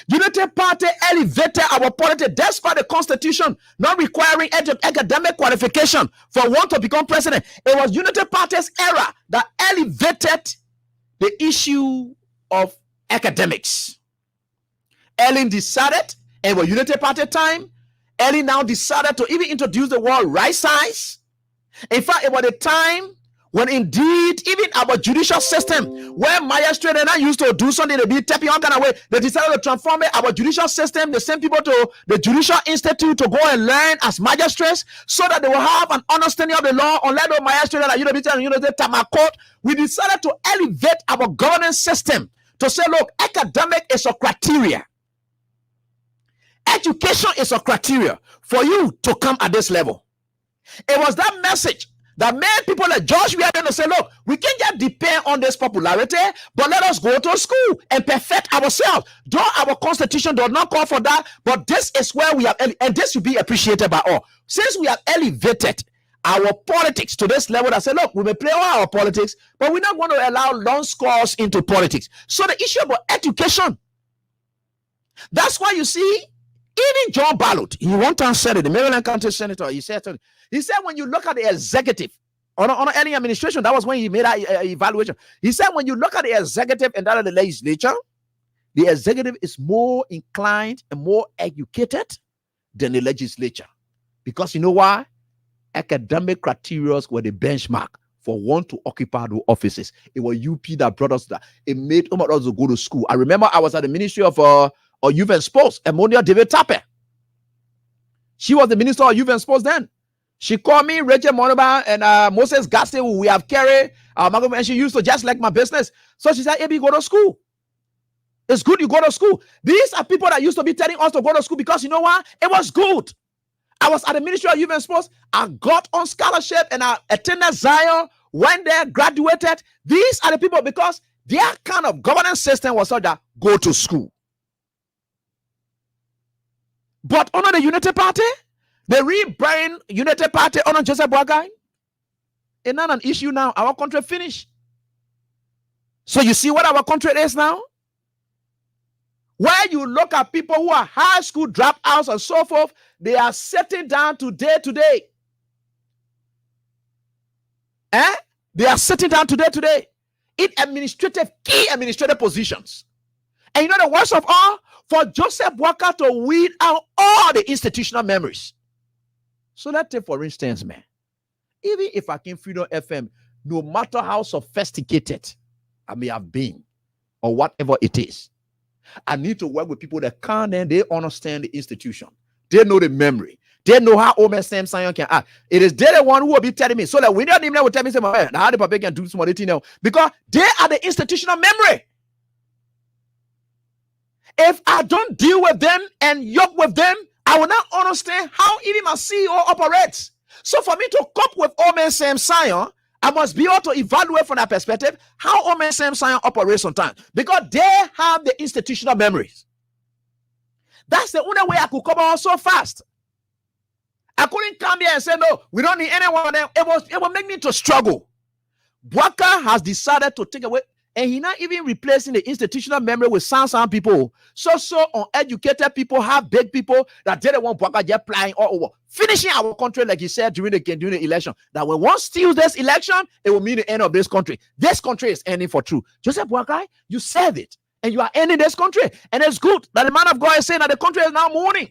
United Party elevated our politics despite the Constitution not requiring academic qualification for one to become president. It was United Party's era that elevated the issue of academics. Ellen decided, and it was United Party time, Ellen now decided to even introduce the word right size. In fact, it was the time when indeed even our judicial system, where magistrate and I used to do something, they be tapping all kind of way, they decided to transform it, our judicial system. They send people to the Judicial Institute to go and learn as magistrates so that they will have an understanding of the law. Unlike the magistrate that Tamakot, we decided to elevate our governance system to say, look, academic is a criteria. Education is a criteria for you to come at this level. It was that message that made people like George Weah to say, look, we can't just depend on this popularity, but let us go to school and perfect ourselves. Though our constitution does not call for that, but this is where we have, and this should be appreciated by all. Since we have elevated our politics to this level that say, look, we may play all our politics, but we're not going to allow long scores into politics. So the issue about education, that's why you see, even John Ballot, he one time said it, the Maryland County Senator, he said when you look at the executive, on any administration, that was when he made an evaluation. He said when you look at the executive and that of the legislature, the executive is more inclined and more educated than the legislature. Because you know why? Academic criteria were the benchmark for one to occupy the offices. It was UP that brought us that. It made us to go to school. I remember I was at the Ministry of Youth and Sports, Emonia David Tappe. She was the Minister of Youth and Sports then. She called me, Rachel Monoba, and Moses Gaste, who we have carried. And she used to just like my business. So she said, Abi, go to school. It's good you go to school. These are people that used to be telling us to go to school because you know what? It was good. I was at the Ministry of Youth and Sports. I got on scholarship and I attended Zion, went there, graduated. These are the people because their kind of governance system was such that go to school. But under the Unity Party, the rebrand Unity Party under Joseph Boakai, it's not an issue now. Our country finished. So you see what our country is now? Where you look at people who are high school dropouts and so forth, they are sitting down today. They are sitting down today in key administrative positions. And you know the worst of all? For Joseph Boakai to weed out all the institutional memories. So let's take, for instance, man, even if I can Freedom FM, no matter how sophisticated I may have been or whatever it is, I need to work with people that can and they understand the institution. They know the memory. They know how Omer Sam Sion can act. It is they the one who will be telling me. So that when you're even will tell me, say, man, how the papa can do some of it now. Because they are the institutional memory. If I don't deal with them and yoke with them, I will not understand how even my CEO operates. So for me to cope with Omer Sam Sion, I must be able to evaluate from that perspective how Omen Sam Sion operates sometimes because they have the institutional memories. That's the only way I could come on so fast. I couldn't come here and say, no, we don't need anyone of them. It will make me to struggle. Boakai has decided to take away, and he's not even replacing the institutional memory with sound people. So uneducated people, have big people that didn't want Boakai just flying all over. Finishing our country, like he said during the election, that when one steals this election, it will mean the end of this country. This country is ending for true. Joseph Boakai, you said it, and you are ending this country. And it's good that the man of God is saying that the country is now mourning.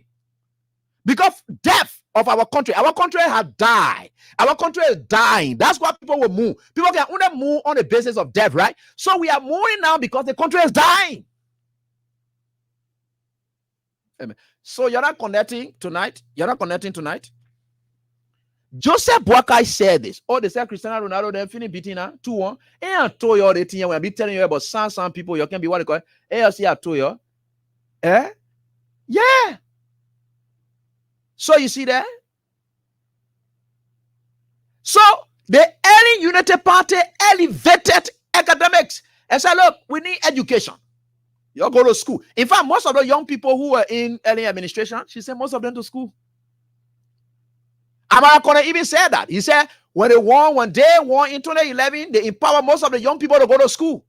Because death of our country has died. Our country is dying. That's why people will move. People can only move on the basis of death, right? So we are mourning now because the country is dying. Amen. So you're not connecting tonight. Joseph Boakai said this. Oh, they said Cristiano Ronaldo, they're finishing beating 2-1. And I told you all the thing when I be telling you about some people, you can be what they call it. ALC, I told you. Yeah. So you see that? So the early Unity Party elevated academics and said, look, we need education. You go to school. In fact, most of the young people who were in early administration, she said most of them to school. Amakona even said that. He said when they won in 2011, they empowered most of the young people to go to school.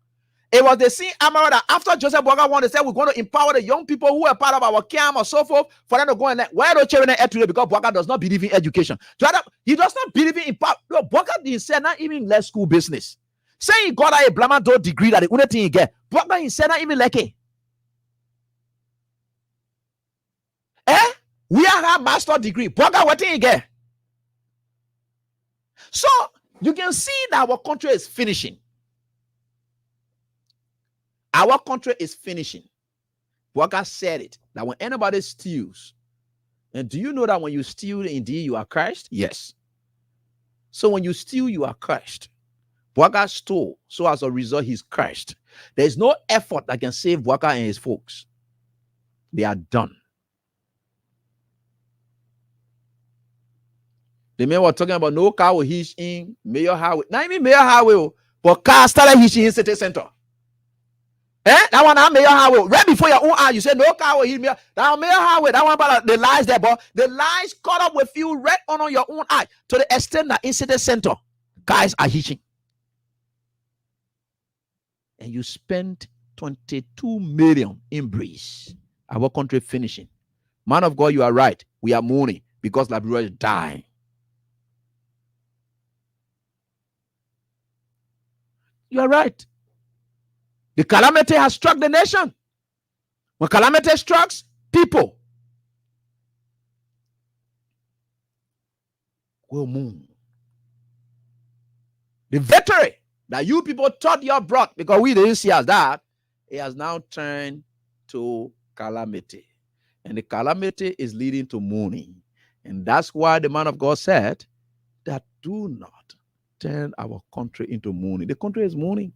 It was the same Amara that after Joseph Boakai won, they said we're going to empower the young people who are part of our camp or so forth for them to go and learn. Why don't children at today? Because Boakai does not believe in education. He does not believe in power. No, Boakai didn't say not even less school business. Say he got a Blamado degree that the only thing he get. Boakai he said not even like it. We have a master degree. Boakai what thing he get? So you can see that our country is finishing. Our country is finishing. Boakai said it, that when anybody steals, and do you know that when you steal, indeed you are cursed? Yes. So when you steal, you are cursed. Boakai stole, so as a result, he's cursed. There is no effort that can save Boakai and his folks. They are done. The man was talking about no car will hitch in Mayor Highway. Not even Mayor Highway, but car started hitching in city center. That one Mayor Highway. Right before your own eye, you said no car will hit me. That Mayor Highway, that one about the lies there, but the lies caught up with you right on your own eye to the extent that in city center, guys are hitching. And you spent 22 million in breeze. Our country finishing. Man of God, you are right. We are mourning because Liberia is dying. You are right. The calamity has struck the nation. When calamity strikes, people will move. The victory that you people thought you brought, because we didn't see as that, it has now turned to calamity. And the calamity is leading to mourning. And that's why the man of God said that do not turn our country into mourning. The country is mourning.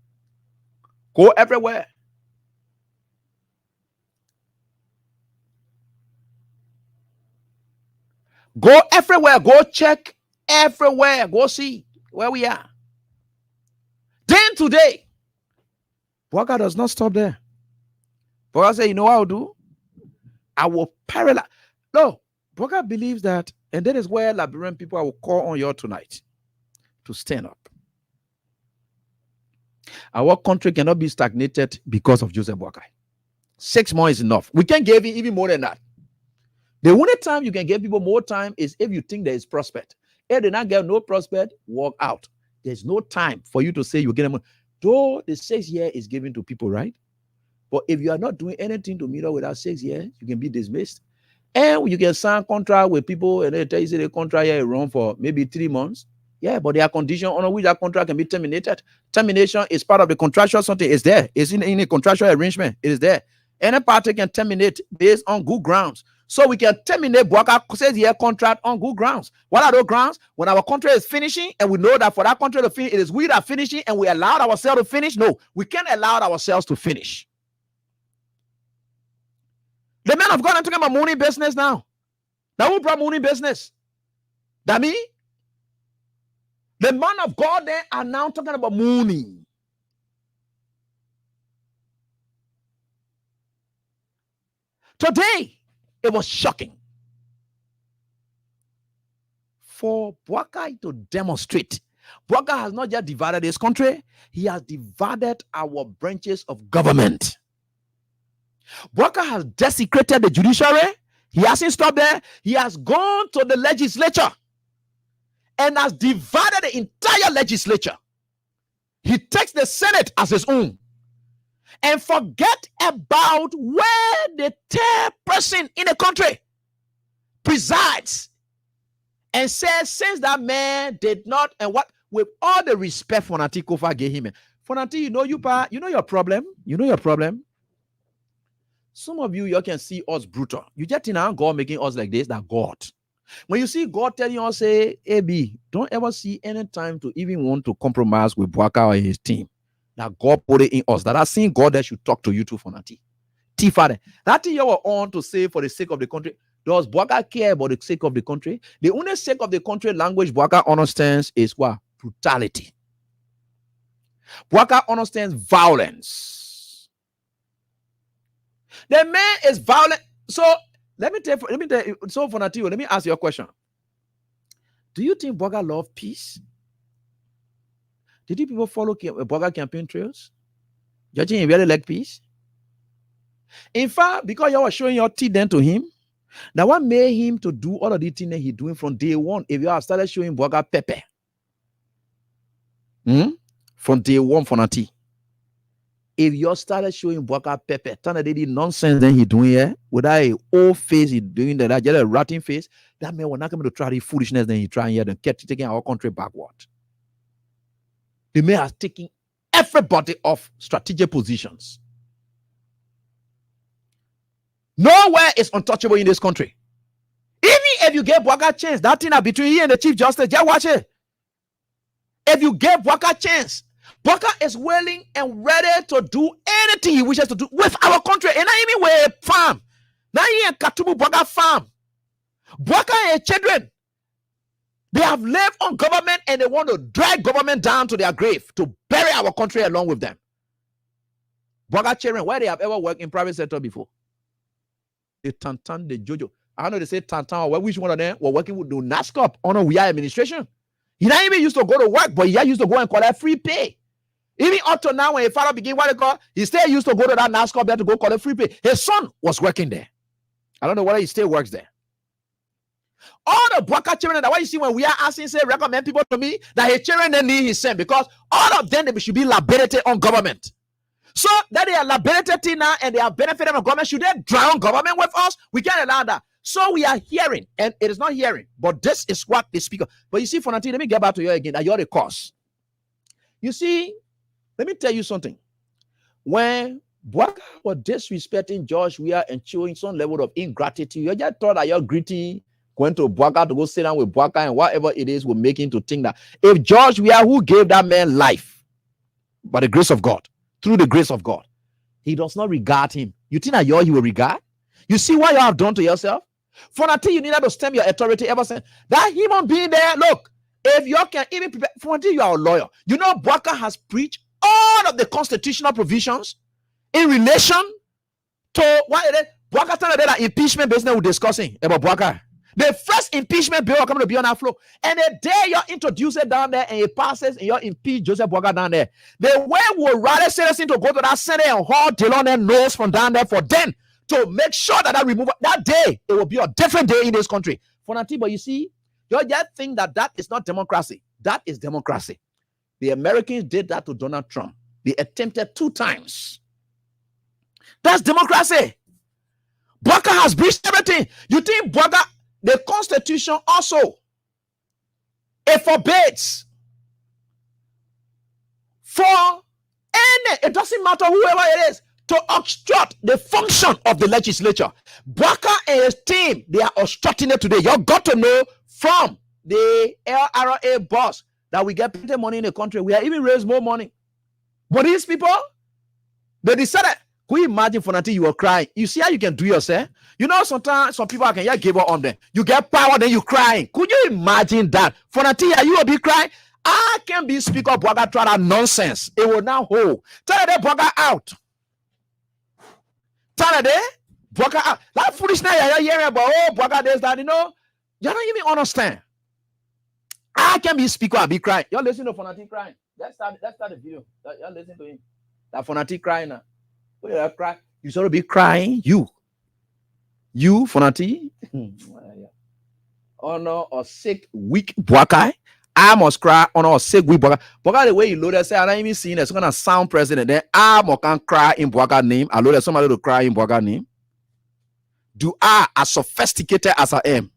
Go everywhere. Go everywhere. Go check everywhere. Go see where we are. Then today, Bwaga does not stop there. Bwaga said, you know what I'll do? I will parallel. No, Bwaga believes that, and that is where Liberian people I will call on you tonight to stand up. Our country cannot be stagnated because of Joseph Boakai. 6 months is enough. We can give you even more than that. The only time you can give people more time is if you think there is prospect. If they not get no prospect, walk out. There's no time for you to say you get them. Though the 6 years is given to people, right? But if you are not doing anything to meet up with that 6 years, you can be dismissed. And you can sign contract with people and they tell you the contract here run for maybe 3 months. Yeah, but there are conditions on which that contract can be terminated. Termination is part of the contractual something. It's there. It's in a contractual arrangement. It is there. Any party can terminate based on good grounds. So we can terminate Bwaga 6-year contract on good grounds. What are those grounds? When our contract is finishing and we know that for that contract to finish, it is we that are finishing and we allowed ourselves to finish. No, we can't allow ourselves to finish. The man of God, I'm talking about money business now. Now who brought money business? That me? The man of God there are now talking about money. Today, it was shocking for Bwaga to demonstrate. Bwaga has not just divided this country, he has divided our branches of government. Bwaga has desecrated the judiciary. He hasn't stopped there. He has gone to the legislature and has divided the entire legislature. He takes the Senate as his own and forget about where the third person in the country presides and says, since that man did not, and what, with all the respect Fonati Kofa gave him, Fonati, you know your problem. You know your problem. Some of you can see us brutal. You just think God making us like this, that God. When you see God telling you, say, AB, don't ever see any time to even want to compromise with Bwaga or his team. That God put it in us. That I seen God that should talk to you too for Nati. Father. That thing you were on to say for the sake of the country. Does Bwaga care about the sake of the country? The only sake of the country language Bwaga understands is what? Brutality. Bwaga understands violence. The man is violent. So let me tell you, so for Nati, let me ask you a question. Do you think Bwaga loves peace? Did you people follow Bwaga campaign trails? Do you think he really like peace? In fact, because you were showing your teeth then to him, that what made him to do all of the things that he's doing from day one, if you have started showing Bwaga pepper, from day one for Nati, if you started showing Bwaga pepper, turn the nonsense then he doing here, with that old face he doing that, just a rotting face, that man will not come to try the foolishness then he trying here and kept taking our country backward. The man has taken everybody off strategic positions. Nowhere is untouchable in this country. Even if you give Bwaga a chance, that thing between he and the Chief Justice, just watch it. If you give Bwaga a chance, Bwaga is willing and ready to do anything he wishes to do with our country. And not even with a farm. Now he in Katubu Bwaga farm. Bwaga and children, they have lived on government and they want to drag government down to their grave to bury our country along with them. Bwaga children, where they have ever worked in private sector before? The Tantan, the Jojo. I know they say Tantan, or which one of them were working with the NASCOP on a WIA administration. He not even used to go to work, but he used to go and collect free pay. Even up to now, when his father began what they call, he still used to go to that NASCOP there to go collect free pay. His son was working there. I don't know whether he still works there. All the Bwaga children, that why you see when we are asking, say, recommend people to me, that his children they need his son, because all of them they should be liability on government. So that they are liberated now and they are benefiting from government. Should they drown government with us? We can't allow that. So we are hearing, and it is not hearing, but this is what they speak of. But you see, for nothing, let me get back to you again. That you're the cause. You see, let me tell you something. When Bwaka was disrespecting George Weah and showing some level of ingratitude, you just thought that you're gritty, going to Bwaka to go sit down with Bwaka and whatever it is will make him to think that if George Weah, who gave that man life by the grace of God, through the grace of God, he does not regard him, you think that he will regard? You see what you have done to yourself? For until you needed to stem your authority ever since that human being there. Look, if you can even prepare, for until you are a lawyer, you know Bwaka has preached all of the constitutional provisions in relation to what it is. Bwaka started that impeachment business we're discussing about Bwaka. The first impeachment bill coming to be on our floor, and the day you introduce it down there and it passes and you impeach Joseph Bwaka down there, the way would rather citizen to go to that Senate and hold Dillon and nose from down there for them to make sure that removal that day it will be a different day in this country. For nothing, but you see, you just think that is not democracy. That is democracy. The Americans did that to Donald Trump. They attempted 2 times. That's democracy. Bwaka has breached everything. You think Bwaka, the Constitution also, it forbids for any, it doesn't matter whoever it is, to obstruct the function of the legislature. Bwaka and his team, they are obstructing it today. You got to know from the LRA boss that we get plenty money in the country. We are even raise more money. But these people, they decided, could you imagine for until you were crying? You see how you can do yourself? You know, sometimes some people can give up on them. You get power, then you crying. Could you imagine that? For until you will be crying, I can be speaker Bwaka try that nonsense. It will now hold. Tell them Bwaka out. Tell them Bwaka out. That foolishness you're hearing about, Bwaka this, that, you know, you don't even understand. I can be speaker, I'll be crying. You're listening to Fonati crying. Let's start the video. You're listening to him. That Fonati crying now. You cry. You sort of be crying. You Fonati. Honor a sick, weak Bwaka. I must cry on a sick, weak Bwaka. Bwaka, the way you load it, say, I don't even see it's gonna sound president. Then I can cry in Bwaka name. I load somebody to cry in Bwaka name. Do I, as sophisticated as I am,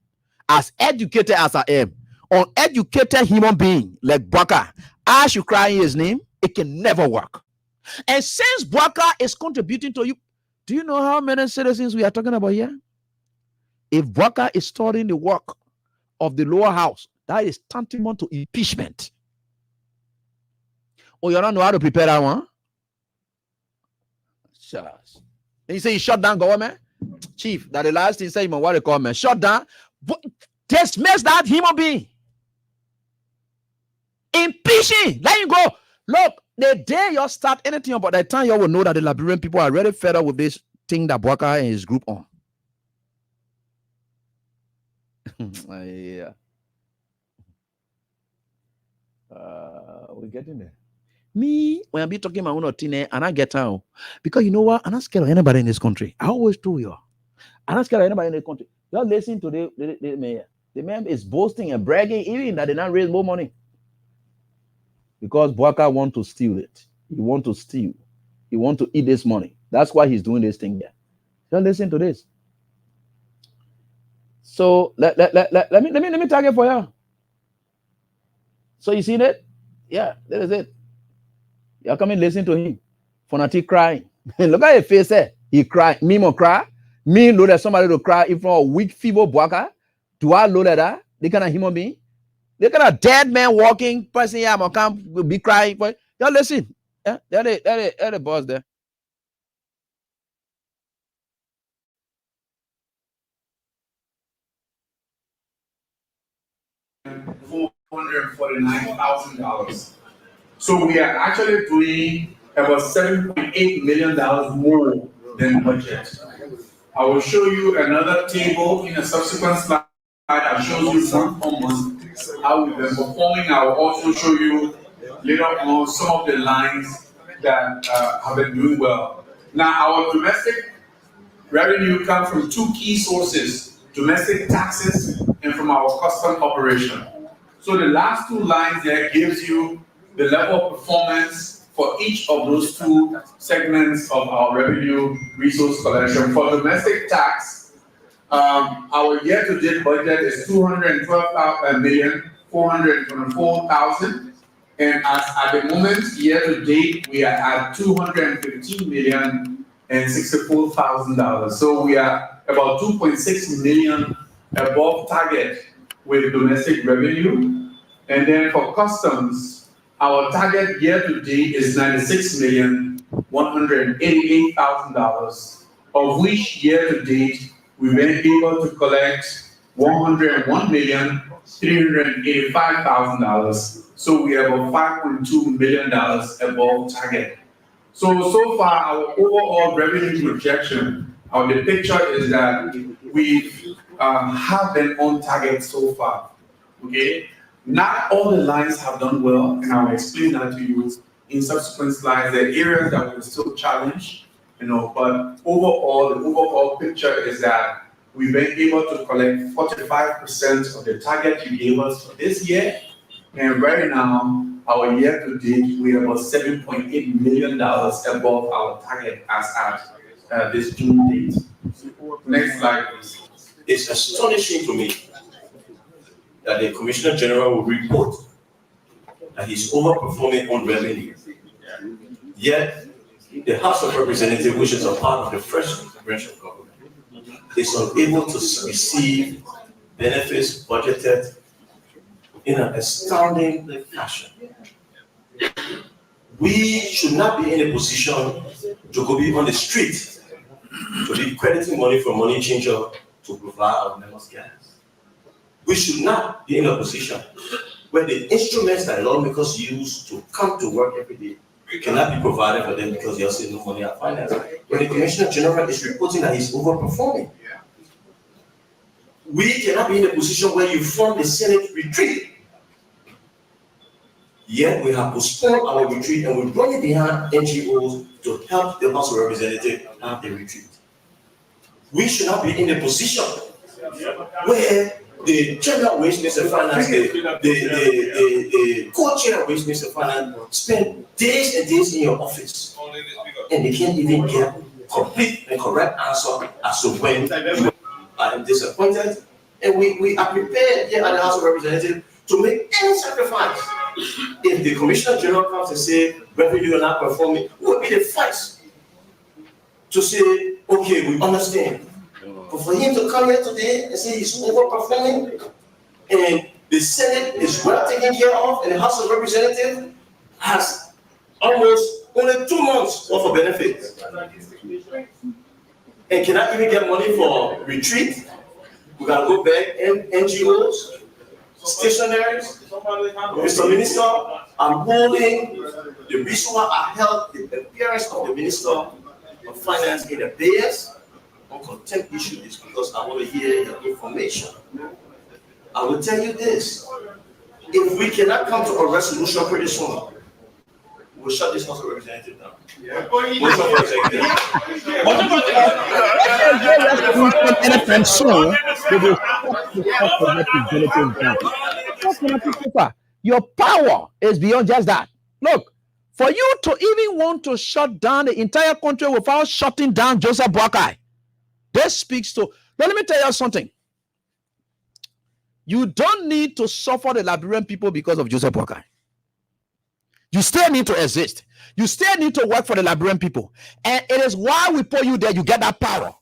as educated as I am, uneducated human being like Bwaka, I should cry in his name? It can never work. And since Bwaka is contributing to you, do you know how many citizens we are talking about here? If Bwaka is studying the work of the lower house, that is tantamount to impeachment. Oh, you don't know how to prepare that one? Shucks. And you say you shut down government? Chief, that the last thing say you want to call me. Shut down. Dismiss that human being. Impeaching. Let him go. Look, the day you start anything about that time, you will know that the Liberian people are really fed up with this thing that Bwaka and his group on. Yeah. We're getting there. Me, when I be talking my own thing and I get out, because you know what? I'm not scared of anybody in this country. I always do you. I'm not scared of anybody in this country. You're listening to the mayor. The man is boasting and bragging, even that they not raise more money. Because Bwaka want to steal it. He want to steal. He want to eat this money. That's why he's doing this thing here. So listen to this. So let me tag it for you. So you seen it? Yeah, that is it. You're coming listen to him. Fonati crying. Look at his face there. He cry. Me more cry. Me load at somebody to cry in front of weak feeble Bwaka. Do I load at that? They kind of human being. They kind of dead man walking person. Yeah, my camp will be crying. But y'all listen. Yeah, they're the boss there. $449,000. So we are actually doing about $7.8 million more than budget. I will show you another table in a subsequent slide that shows you month on month how we've been performing. I will also show you later on some of the lines that have been doing well. Now, our domestic revenue comes from 2 key sources: domestic taxes and from our custom operation. So the last 2 lines there gives you the level of performance for each of those two segments of our revenue resource collection. For domestic tax, our year-to-date budget is 212,424,000, and as at the moment, year-to-date, we are at $215,064,000. So we are about 2.6 million above target with domestic revenue. And then for customs, our target year-to-date is $96,188,000, of which year-to-date we've been able to collect $101,385,000. So we are about $5.2 million above target. So far, our overall revenue projection, the picture is that we have been on target so far. Okay, not all the lines have done well, and I'll explain that to you in subsequent slides. The areas that we're still challenged, but overall, the overall picture is that we've been able to collect 45% of the target you gave us for this year. And right now, our year-to-date, we are about $7.8 million above our target as at this June date. Next slide, please. It's astonishing to me that the Commissioner General will report that he's overperforming on revenue. Yet, the House of Representatives, which is a part of the first branch of government, is unable to receive benefits budgeted in an astounding fashion. We should not be in a position to go be on the street, to be crediting money for money changer to provide our members gas. We should not be in a position where the instruments that lawmakers use to come to work every day cannot be provided for them because they're saying no money at finance. When the Commissioner General is reporting that he's overperforming, we cannot be in a position where you fund the Senate retreat. Yet we have postponed our retreat and we're running behind NGOs to help the House of Representatives have the retreat. We should not be in a position where the Chairman of Waste and Finance, the co-chair of Waste and Finance spend days and days in your office and they can't even get complete and correct answer as to when you are disappointed. And we are prepared here at the House of Representatives to make any sacrifice. If the Commissioner General comes and say revenue are not performing, what would be the first to say, okay, we understand. But for him to come here today and say he's overperforming and the Senate is well taken care of and the House of Representatives has almost only 2 months worth of benefits and cannot even get money for retreat, we gotta go back and NGOs, stationaries. Mr. Minister, I'm holding the reason why I held the appearance of the Minister of Finance in the BS on contempt issue is because I want to hear your information. I will tell you this. If we cannot come to a resolution pretty soon, we'll shut this House of Representatives down. We'll shut the executive. Your power is beyond just that. Look, for you to even want to shut down the entire country without shutting down Joseph Boakai, this speaks to. Now, let me tell you something. You don't need to suffer the Liberian people because of Joseph Boakai. You still need to exist. You still need to work for the Liberian people. And it is why we put you there, you get that power.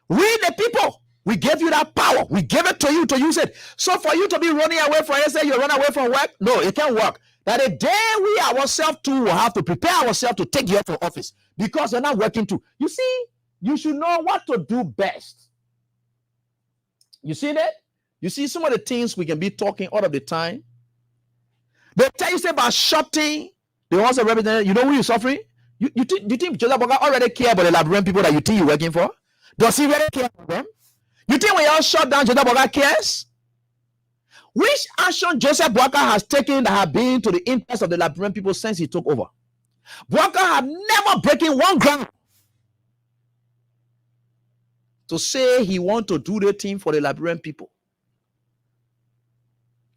We, the people, we gave you that power. We gave it to you to use it. So for you to be running away from it, say you run away from work, no, it can't work. That the day we ourselves too will have to prepare ourselves to take you out of office because you're not working too. You see, you should know what to do best. You see that? You see some of the things we can be talking all of the time. They tell you say about shutting the House of Representatives. You know who you're suffering? You think Joseph Boakai already care about the Liberian people that you think you're working for? Does he really care about them? You think when y'all shut down, Joseph Boakai cares? Which action Joseph Boakai has taken that have been to the interest of the Liberian people since he took over? Boakai have never breaking one ground to say he want to do the thing for the Liberian people.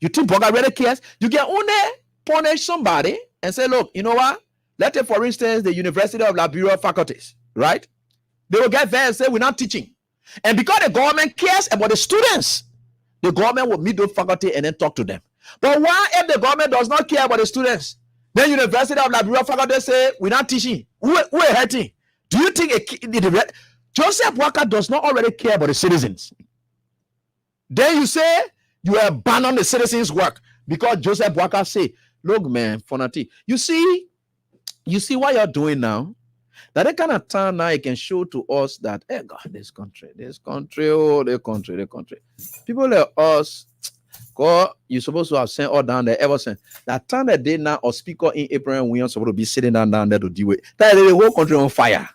You think Boakai really cares? You can only punish somebody and say, look, you know what? Let's take, for instance, the University of Liberia faculties, right? They will get there and say, we're not teaching. And because the government cares about the students, the government will meet those faculty and then talk to them. But why, if the government does not care about the students, then University of Liberia faculty say, we're not teaching? Who are hurting? Do you think Joseph Boakai does not already care about the citizens? Then you say you abandon the citizens' work because Joseph Boakai say, look, man, Fonati, you see what you're doing now? That kind of time now, it can show to us that, hey, God, this country, oh, the country. People like us, God, you're supposed to have sent all down there ever since. That time that day now, or speaker in April, and we are supposed to be sitting down there to deal with. That the whole country on fire.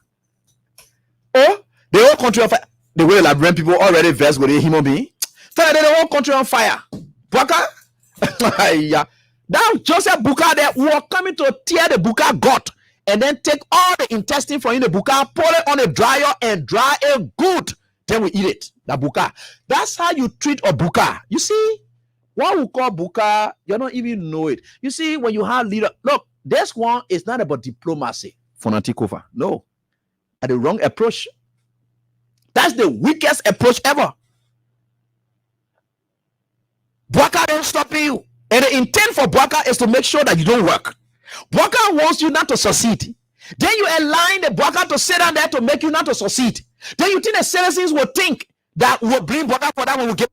Oh, the whole country on fire. The way Liberian people already versed with a human being. That the whole country on fire. Boakai, yeah. Now Joseph Boakai there were coming to tear the Boakai gut. And then take all the intestine from in the Boakai, pour it on a dryer and dry it good. Then we eat it. The Boakai. That's how you treat a Boakai. You see, what we call Boakai, you don't even know it. You see, when you have leader, look, this one is not about diplomacy. Fonatikova. No. At the wrong approach. That's the weakest approach ever. Boakai don't stop you. And the intent for Boakai is to make sure that you don't work. Boakai wants you not to succeed. Then you align the Boakai to sit down there to make you not to succeed. Then you think the citizens will think that will bring Boakai for that when we get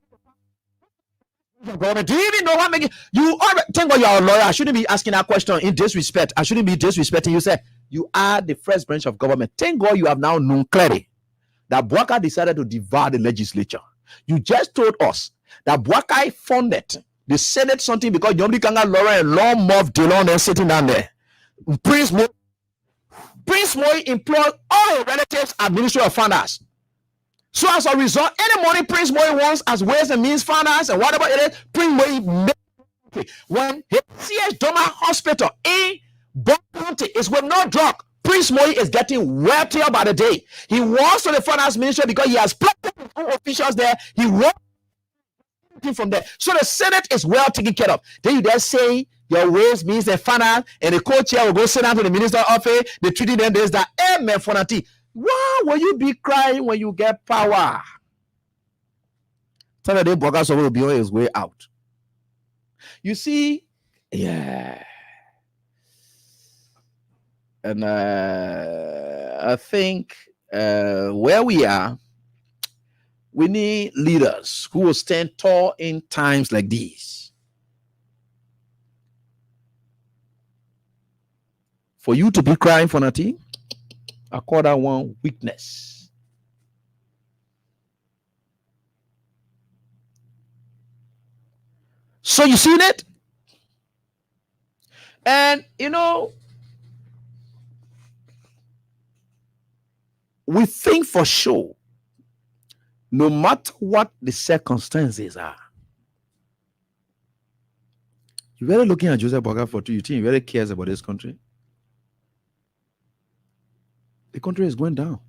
government. Do you even know what making you already think you're a lawyer? I shouldn't be asking that question in disrespect. I shouldn't be disrespecting you. Say you are the first branch of government. Thank God you have now known clearly that Boakai decided to devour the legislature. You just told us that Boakai funded the Senate something because Yomdi Kanga Laura and Long Moff Delon and sitting down there. Prince Moy employed all his relatives at Ministry of Finance. So as a result, any money Prince Moy wants as Ways and Means Finance and whatever it is, Prince Moy when his C.H. Doma Hospital in Bon County is with no drug, Prince Moy is getting wealthier by the day. He wants to the Finance Ministry because he has plenty of officials there. He wants from there. So the Senate is well taken care of. Then you just say your Ways, Means and Finance, and the co-chair will go sit down to the minister's office. The treaty then there's that amen for Nati. Why will you be crying when you get power? Tell the day Boakai will be on his way out. You see, yeah. And I think where we are, we need leaders who will stand tall in times like these. For you to be crying for nothing, I call that one weakness. So you seen it? And you know, we think for sure, no matter what the circumstances are, you really looking at Joseph Boakai for 2, you think he really cares about this country? The country is going down.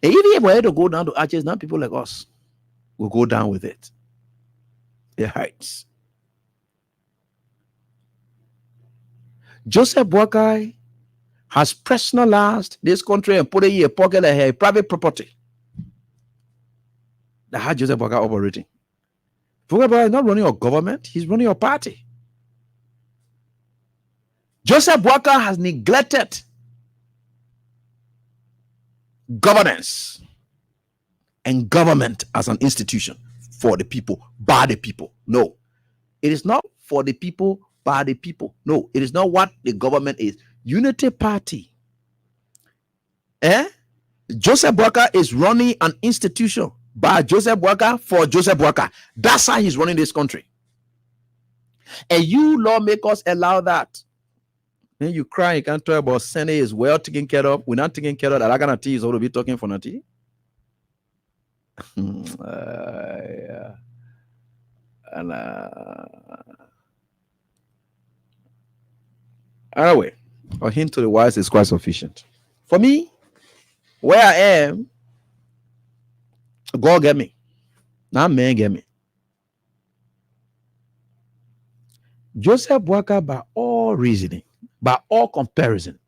And even if we had to go down to arches, now people like us will go down with it. It hurts. Joseph Boakai has personalized this country and put it in a pocket like a private property. That had Joseph Boakai operating. Boakai is not running a government, he's running a party. Joseph Boakai has neglected governance and government as an institution for the people, by the people. No, it is not for the people, by the people. No, it is not what the government is. Unity Party. Joseph Boakai is running an institution by Joseph Boakai for Joseph Boakai. That's how he's running this country. And you lawmakers allow that. Then you cry, you can't talk about Senate is well taken care of. We're not taking care of that. I gonna is all to be talking for Nati. Yeah. And anyway, a hint to the wise is quite sufficient. For me, where I am, God get me. Not man get me. Joseph Boakai, by all all reasoning, by all comparison,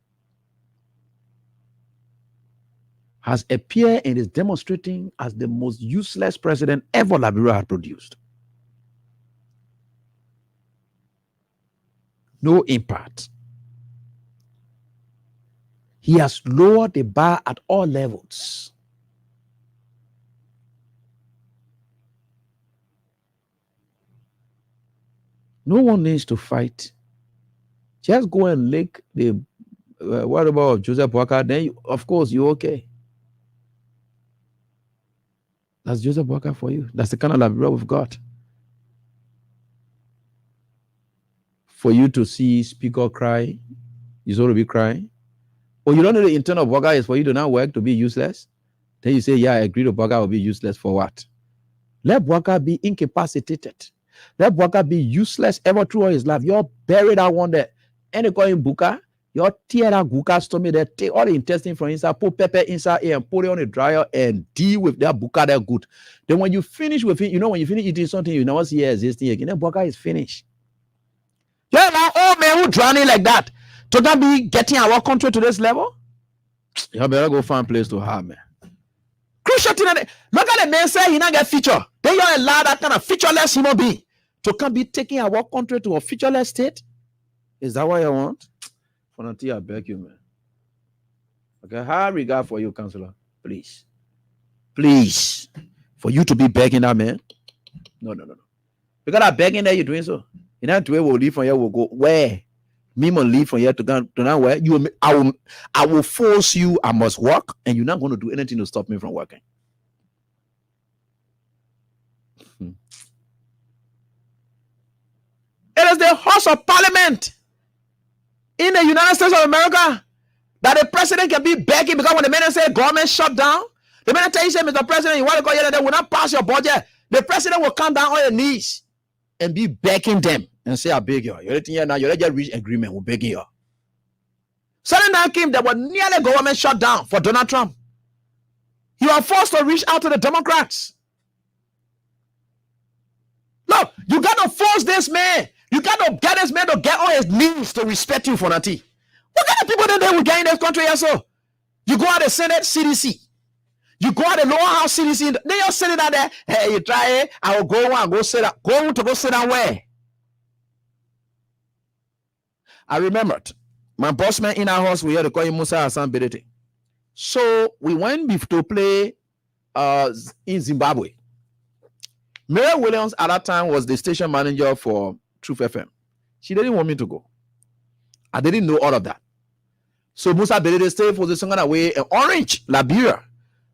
has appeared and is demonstrating as the most useless president ever Liberia had produced. No impact. He has lowered the bar at all levels. No one needs to fight. Just go and lick the what about Joseph Boakai? Then, of course, you're okay. That's Joseph Boakai for you. That's the kind of Liberia we've got. For you to see Speaker cry, you're supposed to be crying. Or you don't know the intent of Boakai is for you to not work to be useless. Then you say, yeah, I agree to Boakai will be useless for what? Let Boakai be incapacitated. Let Boakai be useless ever through all his life. You're buried that one there. And they call him Buka. You're tear that Buka stomach there. Take all the intestine from inside, put pepper inside here and put it on the dryer and deal with that Buka there good. Then when you finish with it, you know, when you finish eating something, you never see it existing again. Then Boakai is finished. Yeah, now all men who drowning like that to not be getting our country to this level, you better go find a place to have, man. Crucial thing. Look at the man say he not get feature. Then you allow that kind of featureless human being to come be taking our country to a featureless state. Is that what you want? For until I beg you, man. Okay, high regard for you, Councillor. Please. Please. For you to be begging that man. No. Because that begging that you're doing so. You know, to will leave from here, will go where? Me will leave from here to go to now where you I will force you, I must work, and you're not going to do anything to stop me from working. It is the House of Parliament in the United States of America that the president can be begging, because when the man say government shut down, the man tell you, say, Mr. President, you want to go here, they will not pass your budget. The president will come down on your knees and be begging them and say, I beg you. You're here now, you're just reach agreement, we're begging you. Suddenly now came, there was nearly government shut down for Donald Trump. You are forced to reach out to the Democrats. Look, you got to force this man. You got to get this man to get on his knees to respect you for nothing. What kind of people that they will get in this country also? You go out the Senate, CDC. You go out the lower house, CDC. Then you're sitting down there. Hey, you try it. I will go and go sit down. Go sit down where? I remembered. My boss man in our house, we had to call him Musa Hassan Bedete. So we went to play in Zimbabwe. Mary Williams at that time was the station manager for Truth FM. She didn't want me to go. I didn't know all of that. So Musa Bedete stayed for the song away in Orange, Liberia,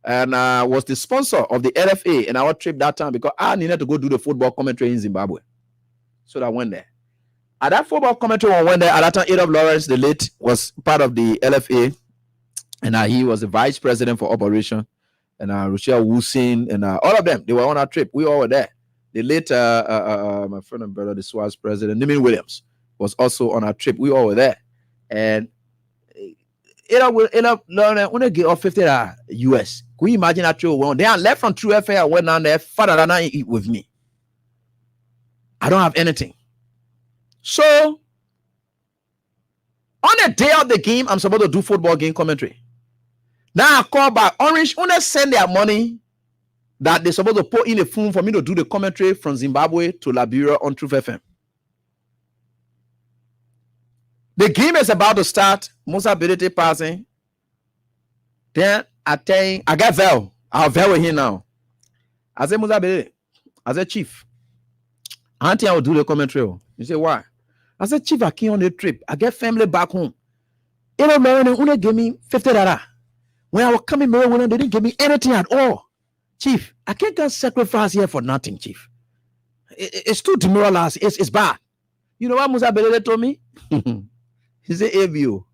and was the sponsor of the LFA in our trip that time, because I needed to go do the football commentary in Zimbabwe. So I went there. At that football commentary, when I went there, at that time, Adolf Lawrence, the late, was part of the LFA, and he was the vice president for operation, and Rochelle Woosin, and all of them, they were on our trip. We all were there. The late, my friend and brother, the SWAS president, Nimin Williams, was also on our trip. We all were there. And Adolf Lawrence, when they get off $50 US, can you imagine that trip? They are left from True FA, I went down there, father than I eat with me. I don't have anything. So, on the day of the game, I'm supposed to do football game commentary. Now I call back Orange, when they send their money that they're supposed to put in a phone for me to do the commentary from Zimbabwe to Liberia on Truth FM. The game is about to start. Musa Bedete passing. Then I got Vel. I'll Vel with him now. I said, Musa Bedete. I said, Chief, I think I will do the commentary. You say, why? I said, Chief, I came on the trip. I get family back home. You know, Maryland, they gave me $50. When I was coming, Maryland, they didn't give me anything at all. Chief, I can't go sacrifice here for nothing, Chief. It's too demoralizing. It's bad. You know what Musa Bedete told me? He said, AVO,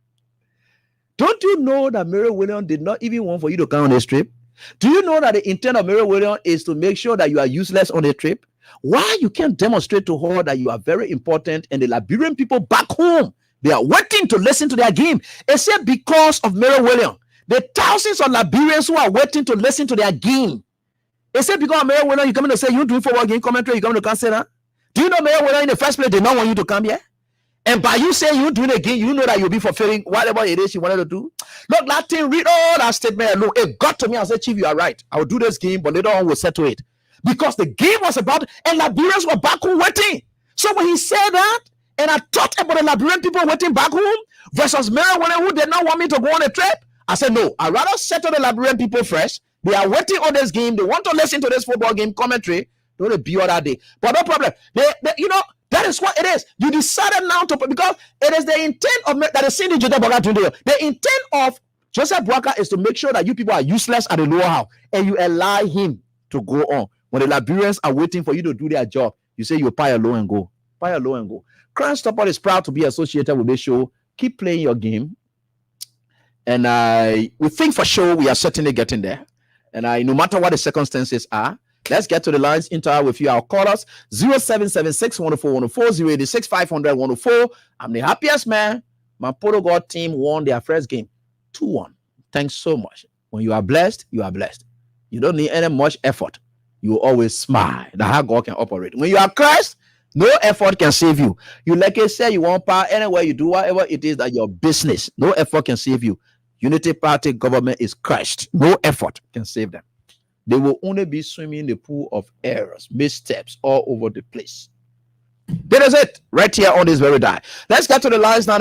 don't you know that Mary Williams did not even want for you to come on this trip? Do you know that the intent of Mary Williams is to make sure that you are useless on the trip? Why you can't demonstrate to her that you are very important, and the Liberian people back home, they are waiting to listen to their game? It's said because of Mary Williams, the thousands of Liberians who are waiting to listen to their game. It's said because of Mary Williams, you coming to say you do football game commentary, you coming to cancel that? Do you know Mary Williams in the first place did not want you to come here? And by you saying you doing it again, you know that you'll be fulfilling whatever it is you wanted to do. Look, that thing, read all that statement. Look, it got to me. I said, Chief, you are right. I will do this game, but later on we'll settle it. Because the game was about, and Liberians were back home waiting. So when he said that, and I thought about the Liberian people waiting back home versus Maryland who did not want me to go on a trip, I said, no, I'd rather settle the Liberian people first. They are waiting on this game. They want to listen to this football game commentary. Don't be all that day. But no problem. You know, that is what it is. You decided now to, because it is the intent of that is seen in Joseph Boakai today. The intent of Joseph Boakai is to make sure that you people are useless at the lower house and you allow him to go on. When the Liberians are waiting for you to do their job, you say you pile low and go. Pile low and go. Crime Stopper is proud to be associated with this show. Keep playing your game. And we think for sure we are certainly getting there. And no matter what the circumstances are, let's get to the lines. Interact with you. Our callers 0776 104 104 086 500 104. I'm the happiest man. My Poro God team won their first game 2-1. Thanks so much. When you are blessed, you are blessed. You don't need any much effort. You always smile. That's how God can operate. When you are Christ, no effort can save you. You like I said, you want power anywhere you do whatever it is that your business. No effort can save you. Unity Party government is Christ. No effort can save them. They will only be swimming in the pool of errors, missteps all over the place. That is it, right here on this very die. Let's get to the lines now.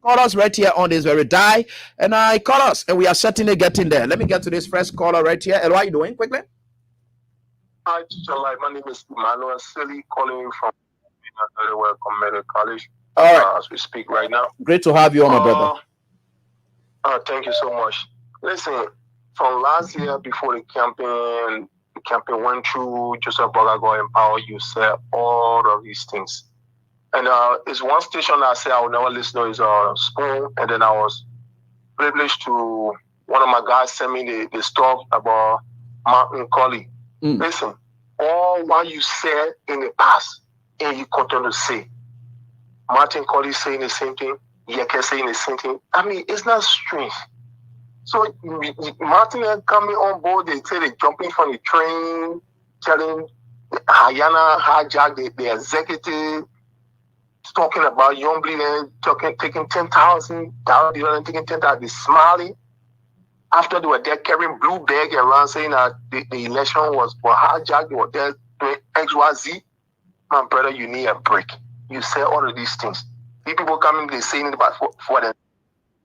Call us right here on this very die. And I call us, and we are certainly getting there. Let me get to this first caller right here. And what are you doing quickly? Hi, Teacher Light. My name is Emmanuel Silly, calling from Delaware Community College. All right. As we speak right now. Great to have you on, my brother. Thank you so much. Listen, from last year before the campaign went through, Joseph Boakai got empowered. You said all of these things. And it's one station I said I will never listen to is Spoon. And then I was privileged to, one of my guys sent me the stuff about Martin Colley. Listen, all what you said in the past, and you continue to say. Martin Colley saying the same thing, Yeke saying the same thing. I mean, it's not strange. So Martin coming on board, they say they're jumping from the train, telling Hayana hijacked the executive, talking about young bleeding, taking 10,000, taking 10,000, they smiling. After they were there carrying blue bag around saying that the election was hijacked, they were there doing XYZ. My brother, you need a break. You say all of these things. These people coming, they saying it about for them.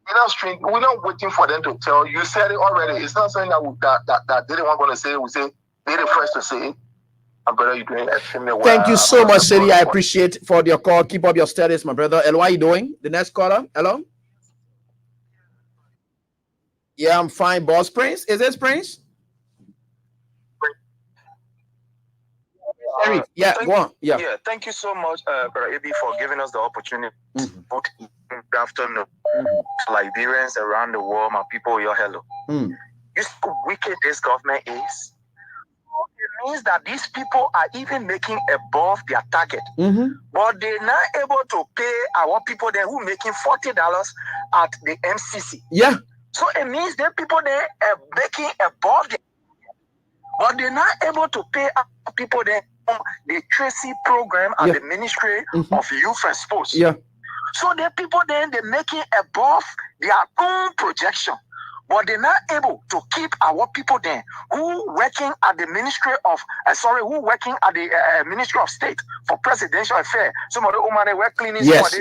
We're not strange. We're not waiting for them to tell you. Said it already. It's not something that they didn't want to say it. We say they're the first to say it. My brother, you're doing extremely well. Thank you so much, Sadie. I appreciate for your call. Keep up your status, my brother. Hello, how are you doing? The next caller. Hello. Yeah, I'm fine, boss. Prince, is this Prince? Yeah, go on. Yeah. Thank you so much, Brother AB, for giving us the opportunity. Good afternoon. Liberians around the world, my people, your hello. You see how wicked this government is? It means that these people are even making above their target. But they're not able to pay our people there who making $40 at the MCC. Yeah. So it means that people there are making above their, but they're not able to pay our people there the Tracy program at the Ministry of Youth and Sports. Yeah. So the people then they're making above their own projection, but they're not able to keep our people there who working at the Ministry of who working at the Ministry of State for Presidential Affairs. Some of the women were cleaning. Yes.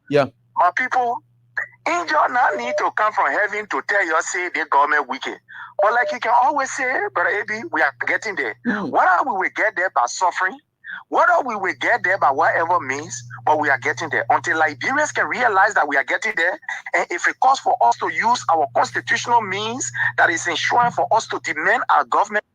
Yeah. My people, angel not need to come from heaven to tell you say the government wicked. But like you can always say, Brother AB, we are getting there. Whether we will get there by suffering, whether we will get there by whatever means, but we are getting there. Until Liberians can realize that we are getting there, and if it calls for us to use our constitutional means that is ensuring for us to demand our government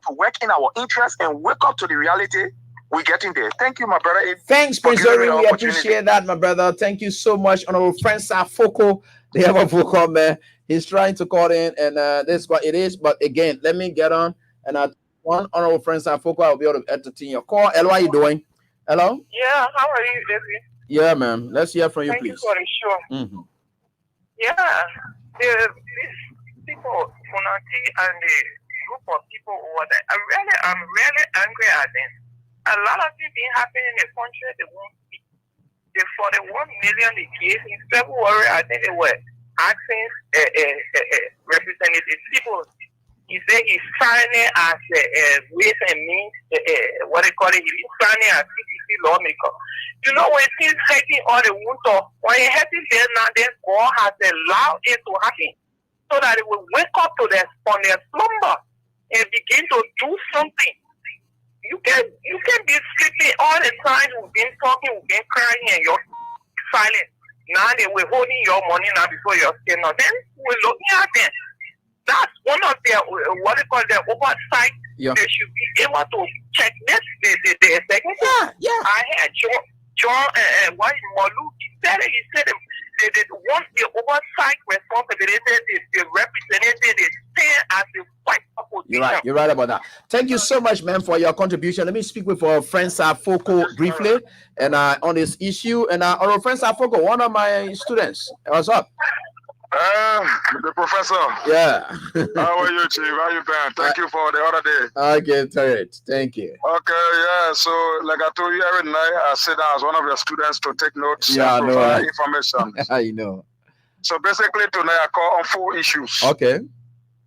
to work in our interests and wake up to the reality, we're getting there. Thank you, my brother. Thanks, Prince Ori. We appreciate that, my brother. Thank you so much. On our friend Safoko, they have a vocal man. He's trying to call in, and this is what it is. But again, let me get on. And one honorable friend Safoko, I'll be able to entertain your call. Hello, how are you doing? Hello? Yeah, how are you, David? Yeah, ma'am. Let's hear from you, Thank please. You for the show. Yeah, these people, Funati and the group of people over there, I'm really angry at them. a lot of things been happening in the country. They won't speak. For the 1 million they gave in February, I think they were asking representative people. He said he's signing as ways and means, what they call it, he's signing as CPC lawmaker. You know, when things hurting all the winter, when it hurting there now, then God has allowed it to happen so that it will wake up to from their slumber and begin to do something. You can be sleeping all the time. We've been talking, we've been crying, and you're silent. Now they were holding your money now before you're saying nothing. We're looking at them. That's one of their, what they call their oversight. Yeah. They should be able to check this, the executive. Yeah. I had John what Molu, he said they want the oversight responsibility, the representative, they stand as the white opposition. You're right about that. Thank you so much, man, for your contribution. Let me speak with our friend Safoko briefly and on this issue. And our friend Safoko, one of my students. What's up? The professor. Yeah. How are you, Chief? How you been? Thank you for the other day. Okay, great. Thank you. Okay, yeah. So, like I told you every night, I sit down as one of your students to take notes and provide information. I know. So basically tonight I call on 4 issues. Okay.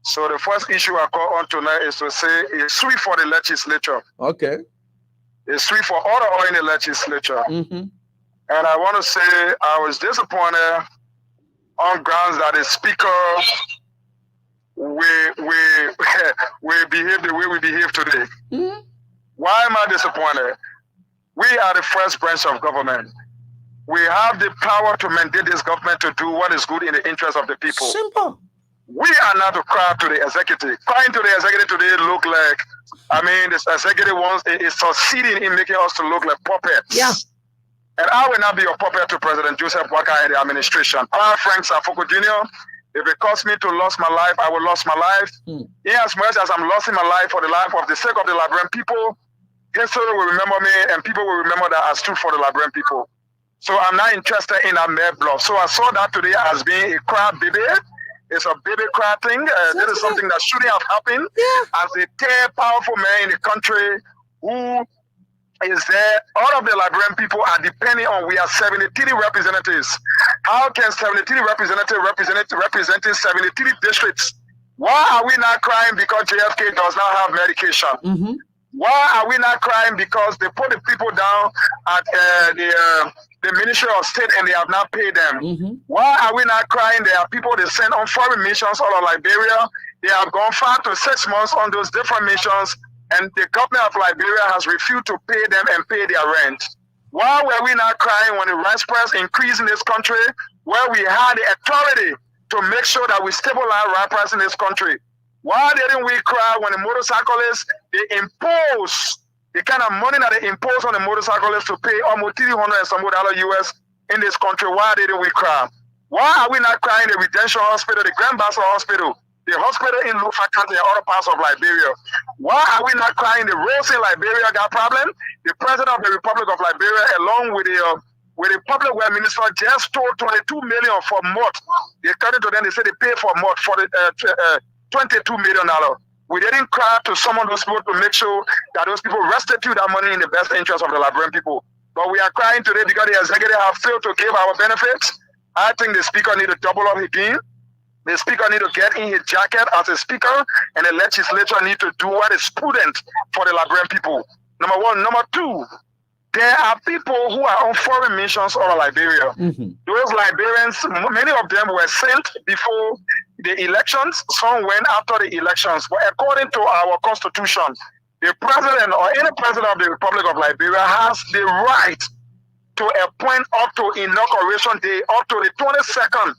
So the first issue I call on tonight is to say it's sweet for the legislature. Okay. It's sweet for all the oil in the legislature. Mm-hmm. And I want to say I was disappointed on grounds that the speaker we behave the way we behave today. Mm-hmm. Why am I disappointed? We are the first branch of government. We have the power to mandate this government to do what is good in the interest of the people. Simple. We are not to cry to the executive. Crying to the executive today look like, this executive is succeeding in making us to look like puppets. Yeah. And I will not be a puppet to President Joseph Boakai and the administration. I, Frank Safoko Jr., if it costs me to lose my life, I will lose my life. In as much as I'm losing my life for the life of the sake of the Liberian people, history will remember me and people will remember that I stood for the Liberian people. So I'm not interested in a mere bluff. So I saw that today as being a cry baby. It's a baby cry thing. This is something that shouldn't have happened. Yeah. As a powerful man in the country who is there, all of the Liberian people are depending on, we are 73 representatives. How can 73 representatives representing 73 districts? Why are we not crying because JFK does not have medication? Mm-hmm. Why are we not crying because they put the people down at the Ministry of State and they have not paid them? Mm-hmm. Why are we not crying? There are people they send on foreign missions all over Liberia. They have gone 5 to 6 months on those different missions, and the government of Liberia has refused to pay them and pay their rent. Why were we not crying when the rice price increased in this country, where we had the authority to make sure that we stabilize rice price in this country? Why didn't we cry when the motorcyclists, they impose the kind of money that they impose on the motorcyclists to pay almost $300 and some US in this country? Why didn't we cry? Why are we not crying the Redemption Hospital, the Grand Bassa Hospital, the hospital in Lufa County and other parts of Liberia? Why are we not crying the roads in Liberia got problem? The president of the Republic of Liberia, along with the public welfare minister, just told 22 million for mud. According to them, they said they paid for mud for the $22 million. We didn't cry to some of those people to make sure that those people restitute that money in the best interest of the Liberian people. But we are crying today because the executive have failed to give our benefits. I think the speaker need to double up again. The speaker need to get in his jacket as a speaker, and the legislature need to do what is prudent for the Liberian people. Number one. Number two, there are people who are on foreign missions all over Liberia. Mm-hmm. Those Liberians, many of them were sent before the elections. Some went after the elections. But according to our constitution, the president or any president of the Republic of Liberia has the right to appoint up to inauguration day, up to the 22nd.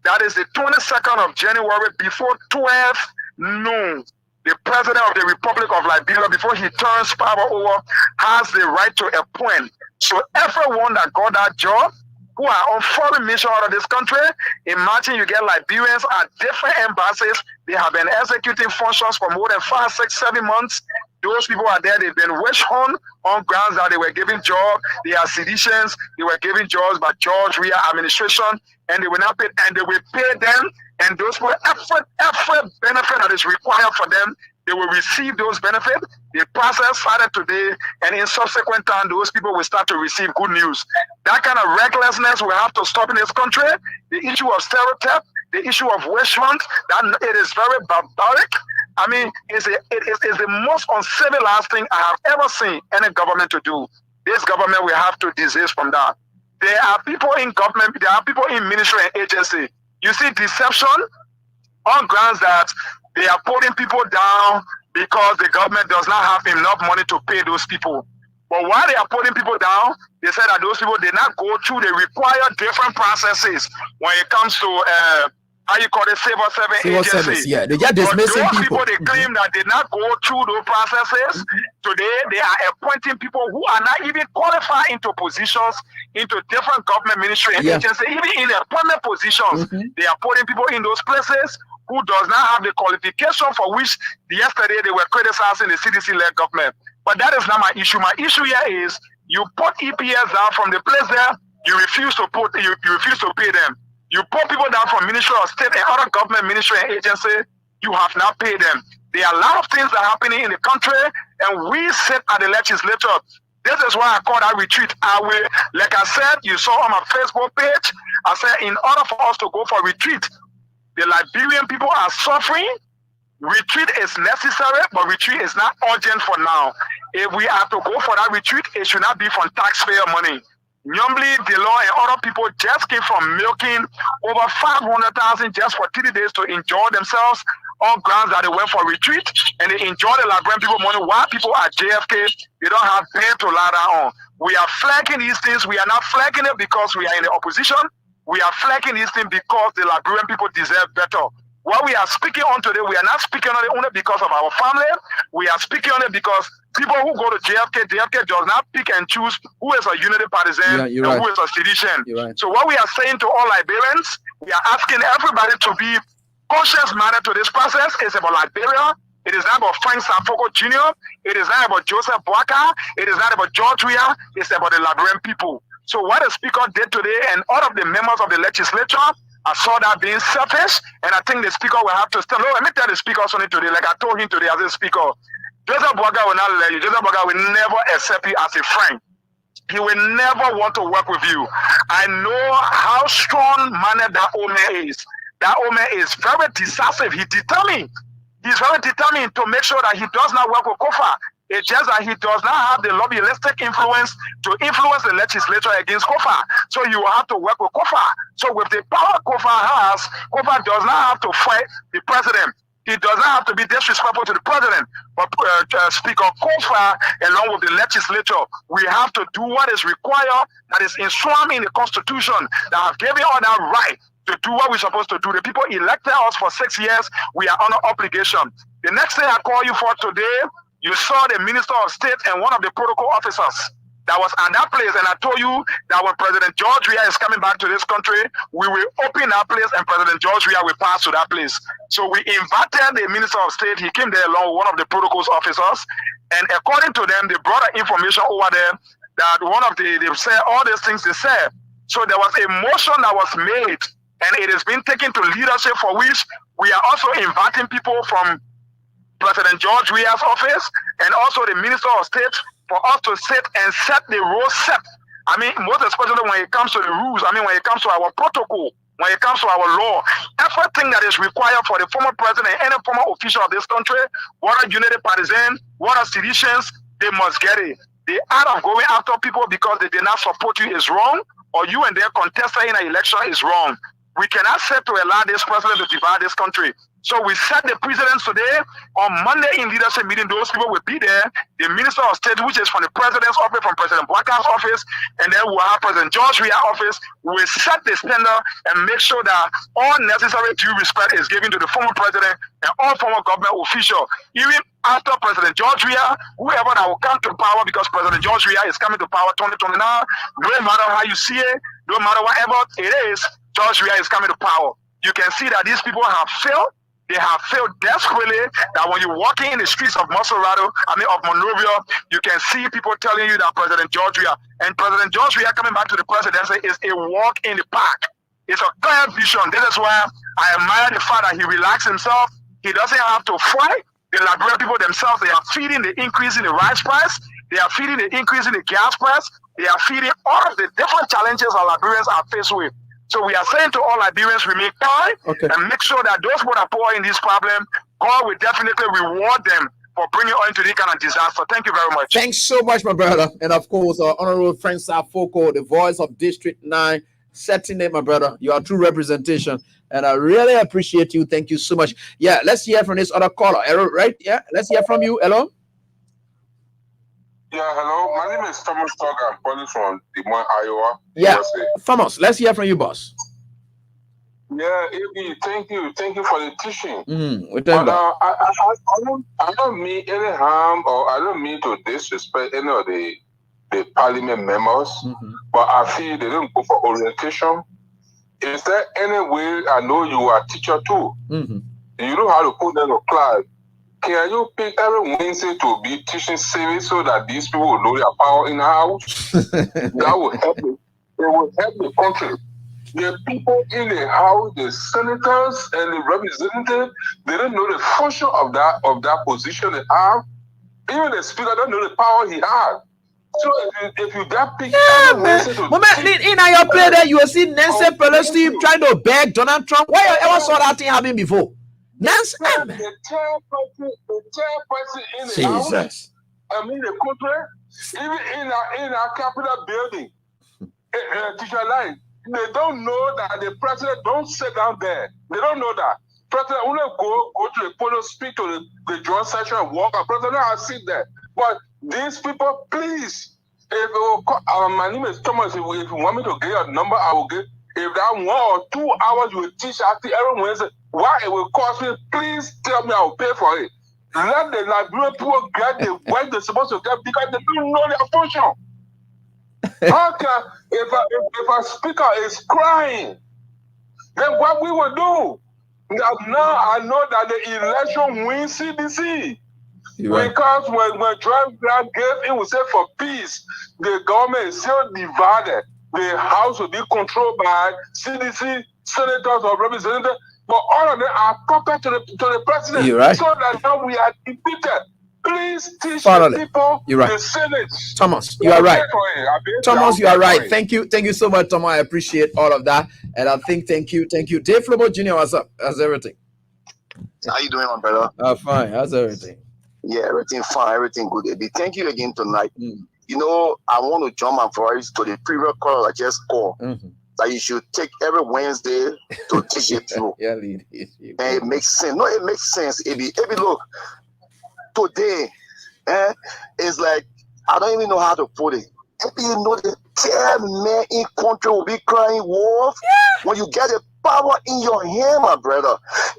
That is the 22nd of January before 12 noon. The president of the Republic of Liberia, before he turns power over, has the right to appoint. So everyone that got that job, who are on foreign mission out of this country, imagine you get Liberians at different embassies. They have been executing functions for more than 5, 6, 7 months. Those people are there. They've been wished on grounds that they were giving jobs. They are seditions. They were giving jobs by George Weah administration, and they will not pay, and they will pay them. And those people, every benefit that is required for them, they will receive those benefits. The process started today, and in subsequent time, those people will start to receive good news. That kind of recklessness we have to stop in this country. The issue of stereotype, the issue of witch hunt, that it is very barbaric. I mean, it is the most uncivilized thing I have ever seen any government to do. This government will have to desist from that. There are people in government, there are people in ministry and agency. You see deception on grounds that they are putting people down because the government does not have enough money to pay those people. But while they are putting people down, they said that those people did not go through the required different processes when it comes to how you call it, civil service agency. Yeah, they just dismissing those people. They claim that did not go through those processes. Today, they are appointing people who are not even qualified into positions, into different government ministry and agencies, even in appointment positions. They are putting people in those places who does not have the qualification for which yesterday they were criticizing the CDC-led government. But that is not my issue. My issue here is you put EPS down from the place there, you refuse to pay them. You put people down from Ministry of State and other government ministry and agency, you have not paid them. There are a lot of things that are happening in the country, and we sit at the legislature. This is why I call that retreat. Like I said, you saw on my Facebook page, I said in order for us to go for retreat, the Liberian people are suffering. Retreat is necessary, but retreat is not urgent for now. If we have to go for that retreat, it should not be from taxpayer money. Normally, the law and other people just came from milking over 500,000 just for 3 days to enjoy themselves on grounds that they went for retreat, and they enjoy the Liberian people money while people at JFK, they don't have bed to lie down on. We are flagging these things. We are not flagging it because we are in the opposition. We are flagging these things because the Liberian people deserve better. What we are speaking on today, we are not speaking on it only because of our family. We are speaking on it because people who go to JFK does not pick and choose who is a unity partisan and who is a sedition. So what we are saying to all Liberians, we are asking everybody to be conscious-minded to this process. It's about Liberia. It is not about Frank Sanfoko Jr. It is not about Joseph Boaka. It is not about George Weah. It's about the Liberian people. So what the speaker did today and all of the members of the legislature, I saw that being selfish, and I think the speaker will have to stand. No, let me tell the speaker something today. Like I told him today as a speaker, Joseph Boaka will not let you. Joseph Boaka will never accept you as a friend. He will never want to work with you. I know how strong-minded that old man is. That old man is very decisive. He's determined. He's very determined to make sure that he does not work with Kofa. It's just that he does not have the lobbyistic influence to influence the legislature against Kofa. So you will have to work with Kofa. So with the power Kofa has, Kofa does not have to fight the president. He does not have to be disrespectful to the president. But Speaker Kofa, along with the legislature, we have to do what is required, that is enshrined in the Constitution, that have given all that right to do what we're supposed to do. The people elected us for 6 years. We are under obligation. The next thing I call you for today, you saw the Minister of State and one of the protocol officers that was at that place, and I told you that when President George Weah is coming back to this country, we will open that place and President George Weah will pass to that place. So we invited the Minister of State. He came there along with one of the protocols officers, and according to them, they brought information over there that they said all these things they said. So there was a motion that was made, and it has been taken to leadership, for which we are also inviting people from President George Weah's office and also the Minister of State for us to sit and set the rules set. I mean, most especially when it comes to the rules, when it comes to our protocol, when it comes to our law, everything that is required for the former president and any former official of this country, whether unity partisan, whether seditions, they must get it. The art of going after people because they did not support you is wrong, or you and their contestant in an election is wrong. We cannot set to allow this president to divide this country. So we set the precedents today. On Monday in leadership meeting, those people will be there. The Minister of State, which is from the President's office, from President Boaka's office, and then we'll have President George Weah's office. We'll set the standard and make sure that all necessary due respect is given to the former president and all former government officials. Even after President George Weah, whoever that will come to power, because President George Weah is coming to power 2029, no matter how you see it, no matter whatever it is, George Weah is coming to power. You can see that these people have failed. They have failed desperately, that when you're walking in the streets of of Monrovia, you can see people telling you that President George Weah and President George Weah coming back to the presidency is a walk in the park. It's a clear vision. This is why I admire the fact that he relaxed himself. He doesn't have to fight. The Liberian people themselves, they are feeding the increase in the rice price. They are feeding the increase in the gas price. They are feeding all of the different challenges our Liberians are faced with. So we are saying to all Liberians, remain calm and make sure that those who are poor in this problem, God will definitely reward them for bringing us into this kind of disaster. Thank you very much. Thanks so much, my brother. And of course, Honorable Frank Safoko, the voice of District 9, setting it, my brother. You are true representation. And I really appreciate you. Thank you so much. Yeah, let's hear from this other caller. Hello, right? Yeah, let's hear from you. Hello? Yeah, hello. My name is Thomas Tog. I'm calling from Des Moines, Iowa. Yeah, USA. Thomas, let's hear from you, boss. Yeah, AB, thank you. Thank you for the teaching. We But thank God. I don't mean any harm, or I don't mean to disrespect any of the parliament members, but I feel they don't go for orientation. Is there any way, I know you are a teacher too, you know how to put them to class. Can you pick every Wednesday to be teaching civics so that these people will know their power in the house? That will help it. It will help the country. The people in the house, the senators and the representatives, they don't know the function of that position they have. Even the speaker don't know the power he has. So if you got pick every Wednesday to In your play there, you will see Nancy Pelosi trying to beg Donald Trump. Why you ever saw that thing happen before? Nancy, the chairperson in the house, Jesus. I mean the country, even in our Capitol building, teacher line, they don't know that the president don't sit down there. They don't know that. President only go to the podium, speak to the joint session and walk. And president has sit there. But these people, please, if my name is Thomas, if you want me to get your number, I will get. If that 1 or 2 hours you will teach after every Wednesday, why it will cost me, please tell me I will pay for it. Let the Liberian people get the work they're supposed to get because they don't know their function. How can, if a speaker is crying, then what we will do? Now I know that the election wins CDC. Right. Because when Trump gave in, we said for peace, the government is still divided. The House will be controlled by CDC, senators or representatives, but all of them are puppet to the president. You're right. So that now we are defeated. Please teach Finally, the people you're right. the Senate. Thomas, you are right. Thomas, you are right. It. Thank you so much, Thomas. I appreciate all of that. And I think thank you. Dave Flobo Jr., what's up? How's everything? How you doing, my brother? Fine. How's everything? Yeah, everything fine, everything good. AB. Thank you again tonight. You know, I want to join my voice to the previous call I just called. That you should take every Wednesday to take it through. Yeah, and it makes sense. No, it makes sense, AB. AB, look, today, it's like, I don't even know how to put it. AB, you know, the 10 men in country will be crying wolf when you get the power in your hand, my brother.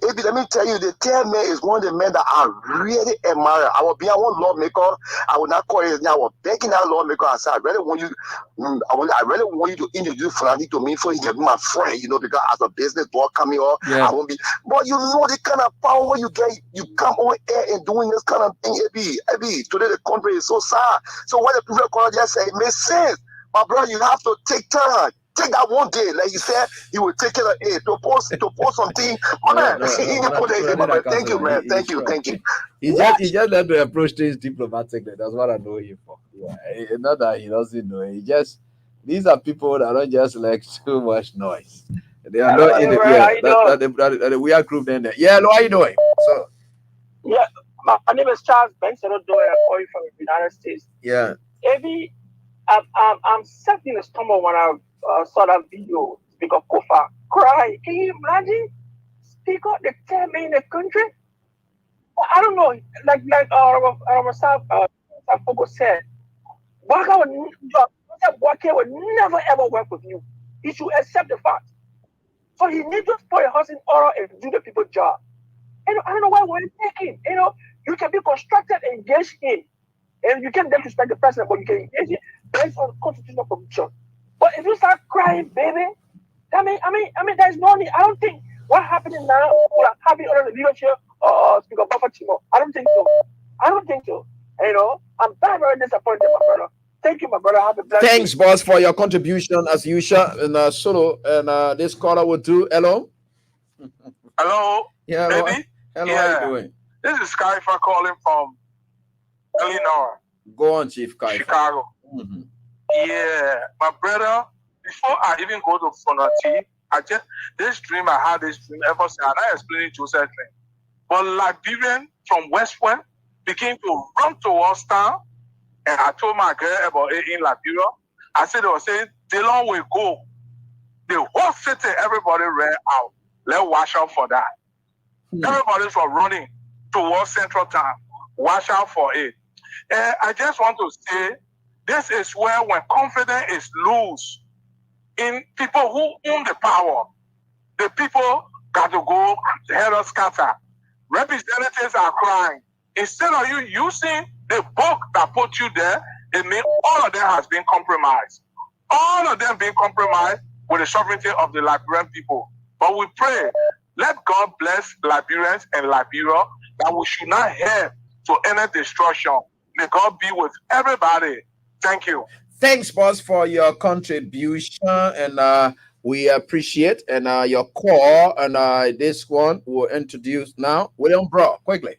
AB, let me tell you, the 10 man is one of the men that I really admire. I will be one lawmaker. I will not call his name. I was begging that lawmaker. I said, I really want you to introduce Fulani to me so he can be my friend, you know, because as a business boy coming up, I won't be. But you know the kind of power you get, you come on air and doing this kind of thing, AB, today the country is so sad. So what the previous caller just said, it makes sense. My brother, you have to take time. Take that one day, like you said, you will take it to post something. Thank you, man. Thank you. He just let me approach things diplomatically. That's what I know him for. Yeah, not that he doesn't know. These are people that don't just like too much noise. They are not in the weird group. Then yeah, how are you doing? So yeah, my name is Charles Benson. I'm calling from the United States. Yeah, Maybe I'm set in the stomach when I saw that video. Speak of Kofa cry. Can you imagine? Speak of the 10 men in the country. I don't know. Like Fogo said, Waka would never ever work with you. He should accept the fact. So he needs to put a house in order and do the people's job. And I don't know why we're taking. You can be constructed, engaged in, and you can disrespect the president, but you can engage in based on constitutional provision. But if you start crying, baby, I mean, there's no need. I don't think what happening now will happen under the leadership of Speaker Buffer Timo. I don't think so. I'm very, very disappointed, my brother. Thank you, my brother. Have a blessed thanks, day. boss, for your contribution as usual. And solo, and this caller will do. Hello. Hello. Yeah. Baby? Hello. How you doing? This is Skyfa calling from Illinois, Go on, Chief Kai. Chicago. Yeah, my brother, before I even go to Fonati, this dream I had ever since I explained Joseph's dream. But Liberian from West Point began to run towards town, and I told my girl about it in Liberia. I said, they were saying, the long way go. The whole city, everybody ran out. Let's watch out for that. Everybody's was running towards Central Town. Watch out for it. And I just want to say, this is where when confidence is loose in people who own the power, the people got to go head or scatter. Representatives are crying. Instead of you using the book that put you there, it means all of them has been compromised. All of them being compromised with the sovereignty of the Liberian people. But we pray, let God bless Liberians and Liberia, that we should not head to any destruction. May God be with everybody. Thank you. Thanks, boss, for your contribution, and we appreciate and your call. And this one we'll introduce now. William Bro, quickly.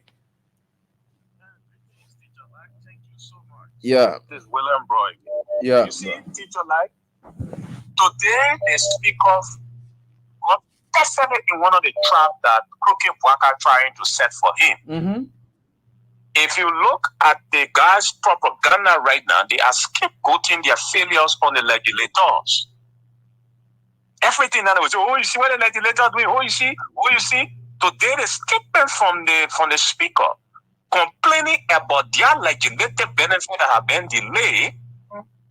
Yeah. This is William Broy. Yeah. You see, teacher, like today the speaker got tested in one of the traps that Crooked Waka trying to set for him. If you look at the guys' propaganda right now, they are scapegoating their failures on the legislators. Everything that was, oh, you see what the legislators doing? Oh, you see? Today the statement from the speaker complaining about their legislative benefits that have been delayed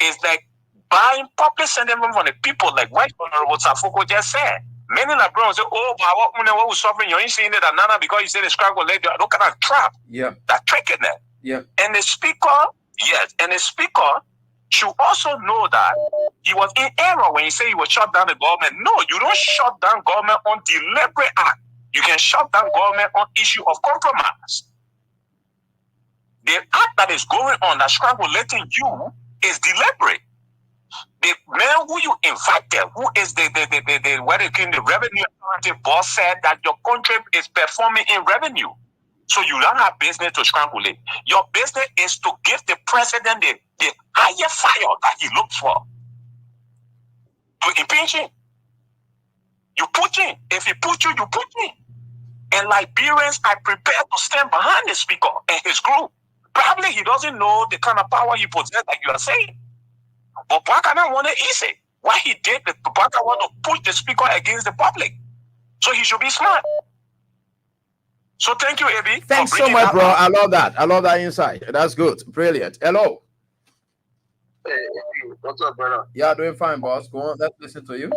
is like buying public sentiment from the people, like White Honorable Safoko just said. Many Liberians say, oh, but what was suffering? You ain't seeing it, Nana, because you say the scrap will let you. Look at that trap. Yeah. That tricking them. Yeah. And the speaker, yes, and the speaker should also know that he was in error when he said he would shut down the government. No, you don't shut down government on deliberate act. You can shut down government on issue of compromise. The act that is going on, that strangulating you, is deliberate. The man who you invited, who is the revenue authority boss, said that your country is performing in revenue. So you don't have business to strangulate. Your business is to give the president the higher fire that he looks for. To impeach him. You put him. If he put you, you put him. And Liberians are prepared to stand behind the speaker and his group. Probably he doesn't know the kind of power he possesses, like you are saying. But Baka don't want it easy. Why he did that? Baka want to push the speaker against the public. So he should be smart. So thank you, Abi. Thanks so much, bro. I love that. I love that insight. That's good. Brilliant. Hello. Hey, what's up, brother? Yeah, doing fine, boss. Go on. Let's listen to you.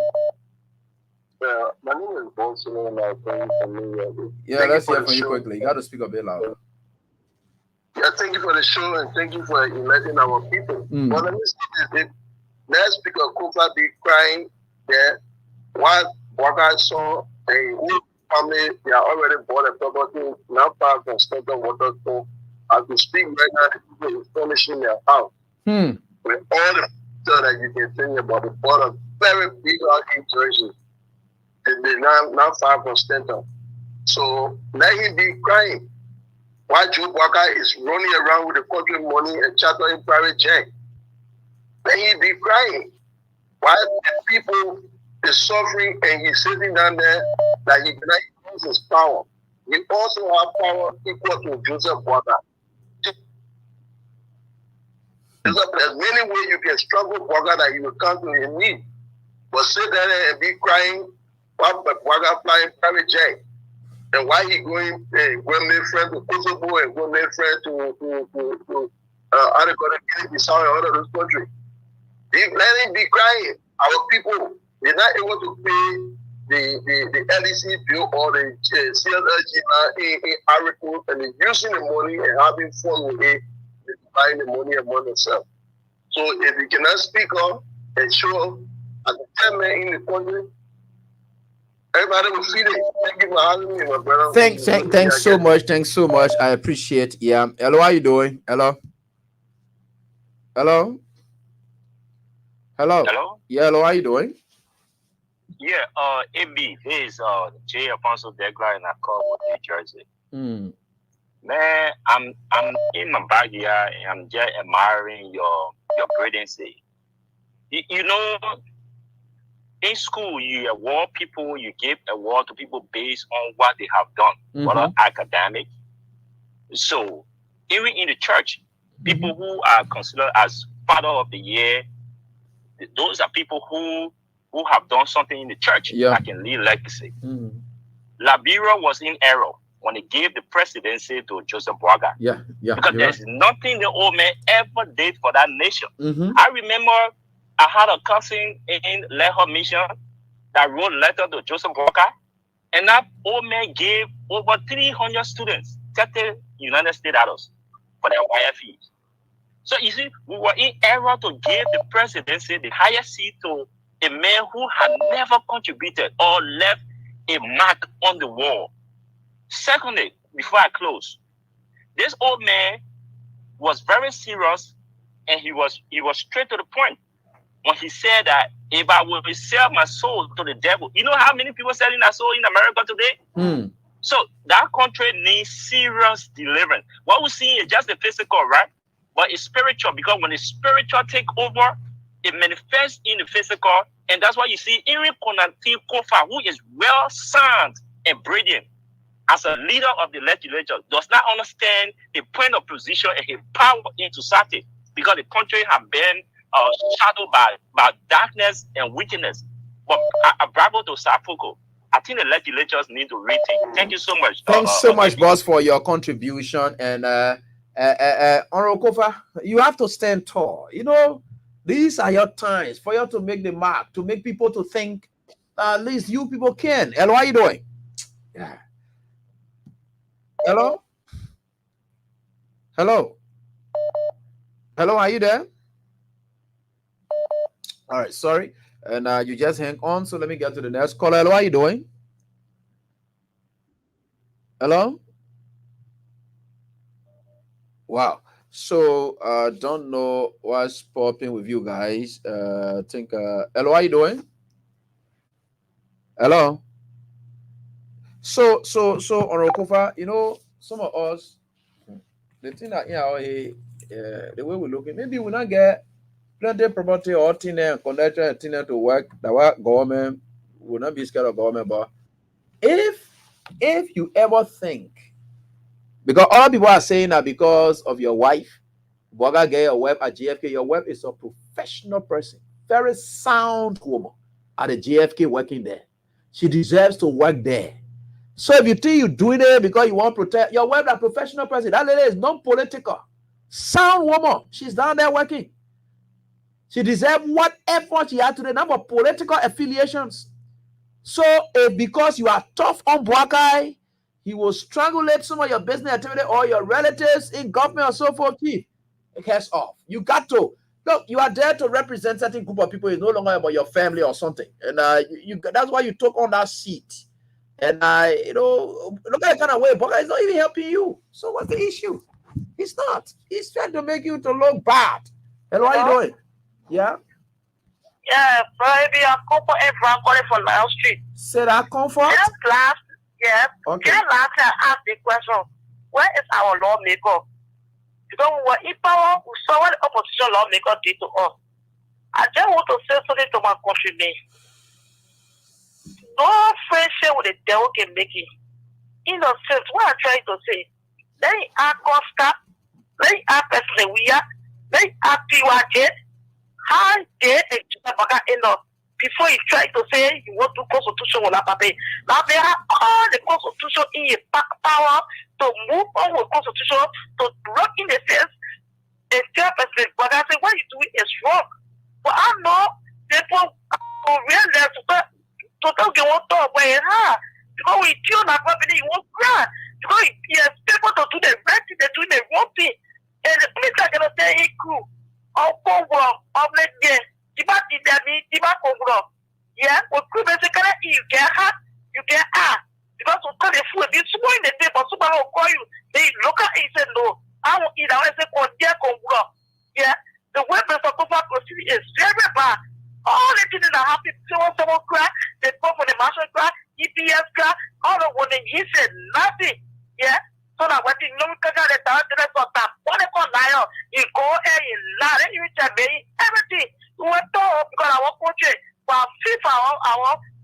My name is Bonson, and I'm from New York. Yeah, let's hear from you quickly. You got to speak a bit louder. Yeah, thank you for the show, and thank you for enlightening our people. But let me say this: last speaker Kofa be crying there. While Waka saw a whole family, they are already bought a property not far from Stanton Water. So as we speak right now, the people is furnishing their house with all the stuff that you can think about. They bought a very big house in Jersey. They're not far from Stanton. So let him be crying. Why Joe Waka is running around with the country money and chartering private jet. Then he be crying. Why the people is suffering and he's sitting down there that he cannot use his power. We also have power equal to Joseph Waka. There's many ways you can struggle Waka that you will come to in need. But sit there and be crying while Waka flying private jet. And why he going make friends to Kosovo and go make friends to Guinea-Bissau and all of those countries. Let him be crying. Our people, they're not able to pay the LEC bill or the CLG in article, and they're using the money and having fun with it, buying the money among themselves. So if you cannot speak up and show up as a 10 man in the country, everybody will see it. Thank you for having me, my brother. Thanks so much. Thanks so much. I appreciate. Yeah. Hello, how you doing? Hello. Hello. Hello. Hello. Yeah. Hello, how you doing? Yeah. AB. This is J. Afonso Degla, and I call New Jersey. Man, I'm in my backyard and I'm just admiring your brilliancy. You know, in school you award people, you give award to people based on what they have done, whether academic. So even in the church, people who are considered as Father of the Year, those are people who have done something in the church that can leave legacy. Liberia was in error when they gave the presidency to Joseph Boaga. Because there's nothing the old man ever did for that nation. I remember I had a cousin in Leho Mission that wrote a letter to Joseph Boaga, and that old man gave over 300 students 30 United States dollars for their wire fees. So you see, we were in error to give the presidency, the highest seat, to a man who had never contributed or left a mark on the wall. Secondly, before I close, this old man was very serious, and he was straight to the point when he said that if I will sell my soul to the devil, you know how many people selling their soul in America today? So that country needs serious deliverance. What we see is just the physical, right? But it's spiritual, because when the spiritual take over, it manifests in the physical, and that's why you see Eric Konati Kofa, who is well sound and brilliant as a leader of the legislature, does not understand the point of position and his power in society, because the country has been shadowed by darkness and wickedness. But bravo to Sapoko. I think the legislatures need to rethink. Thank you so much. Thanks so much, boss, for your contribution. And Honorable Kofa, you have to stand tall. You know, these are your times for you to make the mark, to make people to think at least you people can. Hello, how are you doing? Yeah. Hello? Hello? Hello, are you there? All right, sorry. And you just hang on. So let me get to the next caller. Hello, how are you doing? Hello? Wow. So don't know what's popping with you guys. I think hello, how are you doing? Hello. So on Rokofa, you know, some of us, the thing that the way we looking, maybe we not get plenty property or thing and connected thing to work. That what government will not be scared of government, but if you ever think, because all people are saying that because of your wife, Boga get your wife at GFK, your wife is a professional person, very sound woman at the GFK working there. She deserves to work there. So if you think you're doing it because you want to protect your wife, a professional person, that lady is non-political, sound woman. She's down there working. She deserves whatever she had today, not for political affiliations. So if because you are tough on Boakai, he will strangulate some of your business activity or your relatives in government or so forth, Chief. It has off. You got to look. You are there to represent certain group of people. It's no longer about your family or something. And that's why you took on that seat. And you know, look at the kind of way Boga is not even helping you. So what's the issue? He's not. He's trying to make you to look bad. Hello, how you doing? Yeah. Yeah, maybe I'll come for everyone calling for Nile Street. Say that comfort. Just last, yeah. Okay. Just last, I asked the question: where is our lawmaker? Because we were in power, we saw what the opposition lawmaker did to us. I just want to say something to my countrymen. No friendship with the devil can make it. In a sense, what I'm trying to say, let me ask Costa, let me ask President Weah, let me ask PYJ, how did end up before you try to say you want to constitution with Lapape? Now they have all the constitution in your power to move on with constitution, to rock in the sense and tell President but I say what you doing is wrong. But I know people who realize to tell you what to wear because we kill that property, you won't grant. Because he has people to do the right thing, they're doing the wrong thing. And the police are gonna say hey crew. Yeah, what could basically you get hot, you get because we call the food, this one in the day, but somebody will call you. They look at it and say, no, I won't eat. I want to say, yeah, the weapons of Kofa proceeding is very bad. All the things that happen, someone cry, they come for the marshal cry, EPS cry, all the one he said nothing. Yeah, So that when the young people they start to sort of what they call lion, you go and you lie, and you tell me everything. You want to because I want country, but FIFA,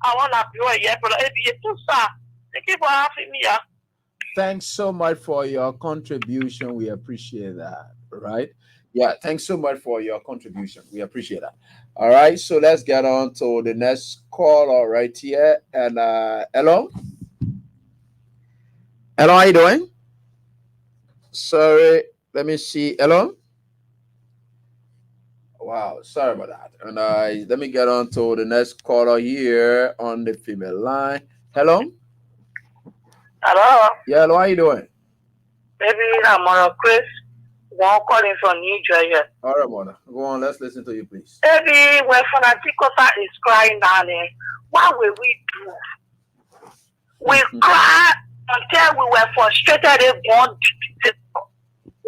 I want to be a year, but it be too sad. Thank you for having me. Thanks so much for your contribution. We appreciate that. Right? Yeah, thanks so much for your contribution. We appreciate that. All right, so let's get on to the next caller right here. And hello? Hello, how you doing? Sorry, let me see. Hello? Wow, sorry about that. And let me get on to the next caller here on the female line. Hello? Hello? Yeah, hello, how you doing? Maybe I'm on Chris. One calling from New Jersey. All right, mother. Go on, let's listen to you, please. Maybe when Fanaticosa is crying, darling, what will we do? We cry until we were frustrated and want.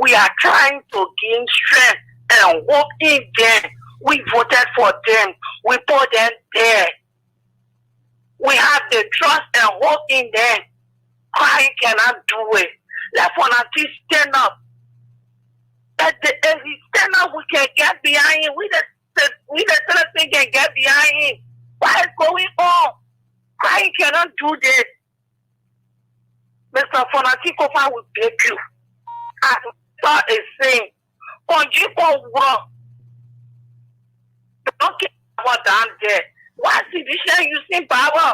We are trying to gain strength and hope in them. We voted for them. We put them there. We have the trust and hope in them. Crying cannot do it. Let Fanatics stand up. If he stand up, we can get behind him. We the citizens can get behind him. What is going on? Crying cannot do this. Mr. Fanaticofa will beg you. As God is saying, don't care about down there. Why division using power?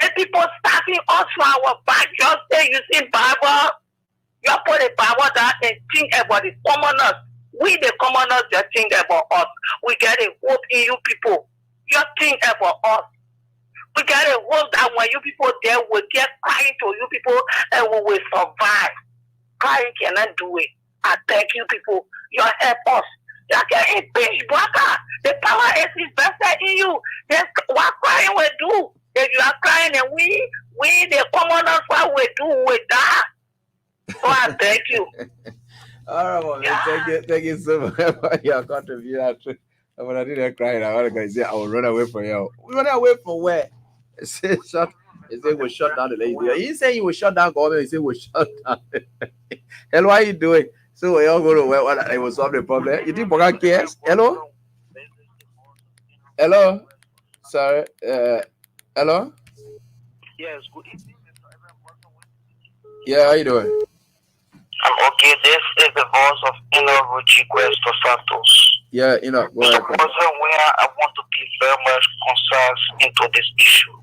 The people starting us from our back just say using power. You put the power down and think about the commoners. We the commoners just think about us. We get a hope in you people. You think about us. We get a hope that when you people there will get crying to you people and we will survive. Crying cannot do it. I thank you people. You help us. You can impeach Baka. The power is invested in you. That's what crying will do. If you are crying and we the commoners, what we do with that. So I thank you. All right, well, thank you so much for your contribution. When I didn't cry, I want to say I will run away from you. We run away from where? He said we shut down the lady. He said he will shut down government. He said we shut down. Hello, how you doing? So we all go to where I will solve the problem. You think Boga cares? Hello? Hello? Sorry. Hello? Yes, good evening. Yeah, how you doing? I'm okay. This is the voice of Ruchi Questo Santos. Yeah, go ahead. Where I want to be very much concerned into this issue.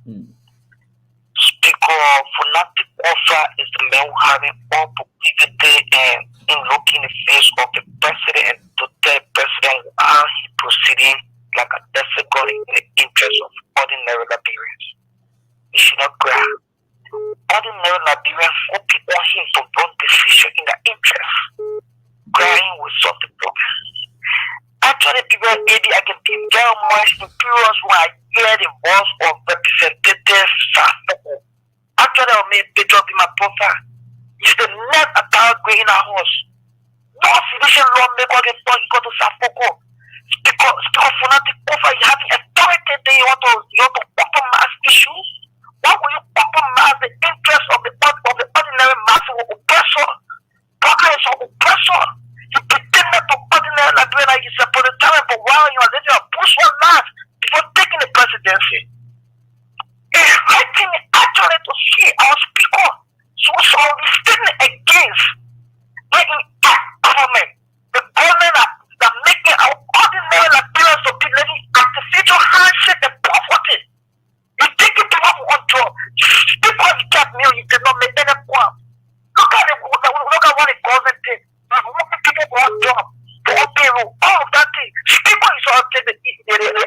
Speaker Fanatic Offer is the man who having all proclivity and in looking the face of the president and to tell the president how he proceeding like a desecration in the interest of ordinary Liberians. He should not cry. Ordinary Liberians hoping on him to run the future in the interest. Crying will solve the problem. Actually, people maybe I can be very much imperious when I hear the voice of Representative Safoko. Actually, I made Petro be my profile. He's the net attack in our house. No civilization lawmaker get go to Safoko. Speaker Fanatic Offer, you have the authority that you want to compromise issues. Why will you compromise the interest of the ordinary mass of oppressor? Progress of oppressor. You pretended to ordinary Liberia, you said for the time, but while you are letting a push one last before taking the presidency. It's hurting me actually to see our speaker so we standing against making government. The government that making our ordinary Liberians to be living artificial hardship and poverty. You take it people on job. People have kept me, you did not make any point. Look at what the government did. People go on job, go on payroll, all of that thing. People is all take the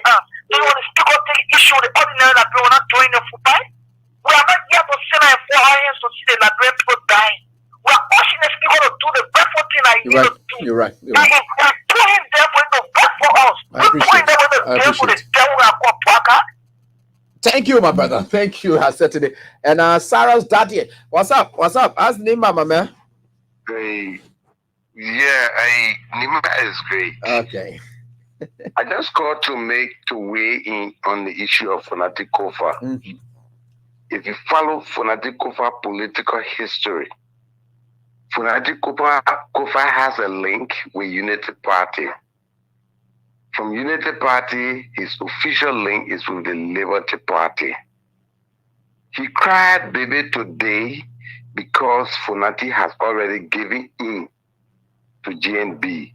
arm. Do you want to speak up take issue the ordinary Liberian not doing the food buy? We are not here to sit and 4 hours to see the Liberian people dying. We are pushing the speaker to do the dreadful thing that he needs to do. You're right. We're putting them with the vote for us. We're putting them with the devil for the devil and for Paka. Thank you, my brother. Thank you, I said today. And Sarah's daddy. What's up? How's the name, mama man? Great. Yeah, Nima is great. Okay. I just called to weigh in on the issue of Fanatic Kofa. Mm-hmm. If you follow Fanatic Kofa political history, Funati Kofa has a link with Unity Party. From Unity Party, his official link is with the Liberty Party. He cried baby today because Funati has already given in to GNB.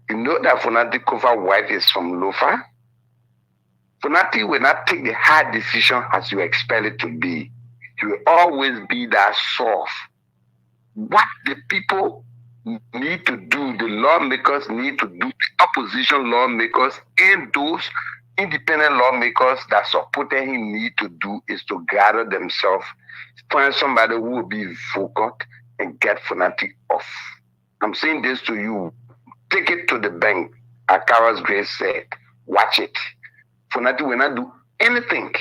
You know that Funati Kofa's wife is from Lofa? Funati will not take the hard decision as you expect it to be. He will always be that soft. What the people need to do, the lawmakers need to do, opposition lawmakers and those independent lawmakers that supported him need to do is to gather themselves, find somebody who will be vocal and get Funati off. I'm saying this to you. Take it to the bank. Akara's Grace said, watch it. Funati will not do anything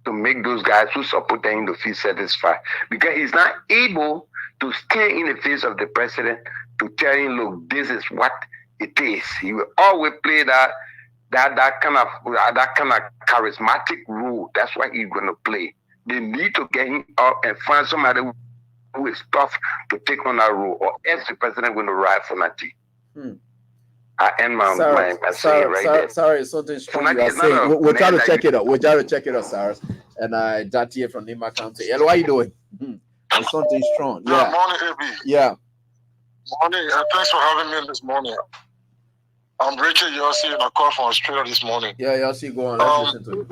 to make those guys who support him to feel satisfied because he's not able to stand in the face of the president to tell him, look, this is what it is. He will always play that kind of charismatic role. That's what he's going to play. They need to get him up and find somebody who is tough to take on that role, or else the president going to ride Funati. I end my saying right there. Sorry, something strong you are saying. We'll try to check it out. We'll try to check it out, Cyrus. And that here from Nima County. Hello, how you doing? There's something strong. Yeah. Morning, AB. Yeah. Morning. Thanks for having me this morning. I'm Richard Yossi, and I called from Australia this morning. Yeah, Yossi, go on. Let's listen to you.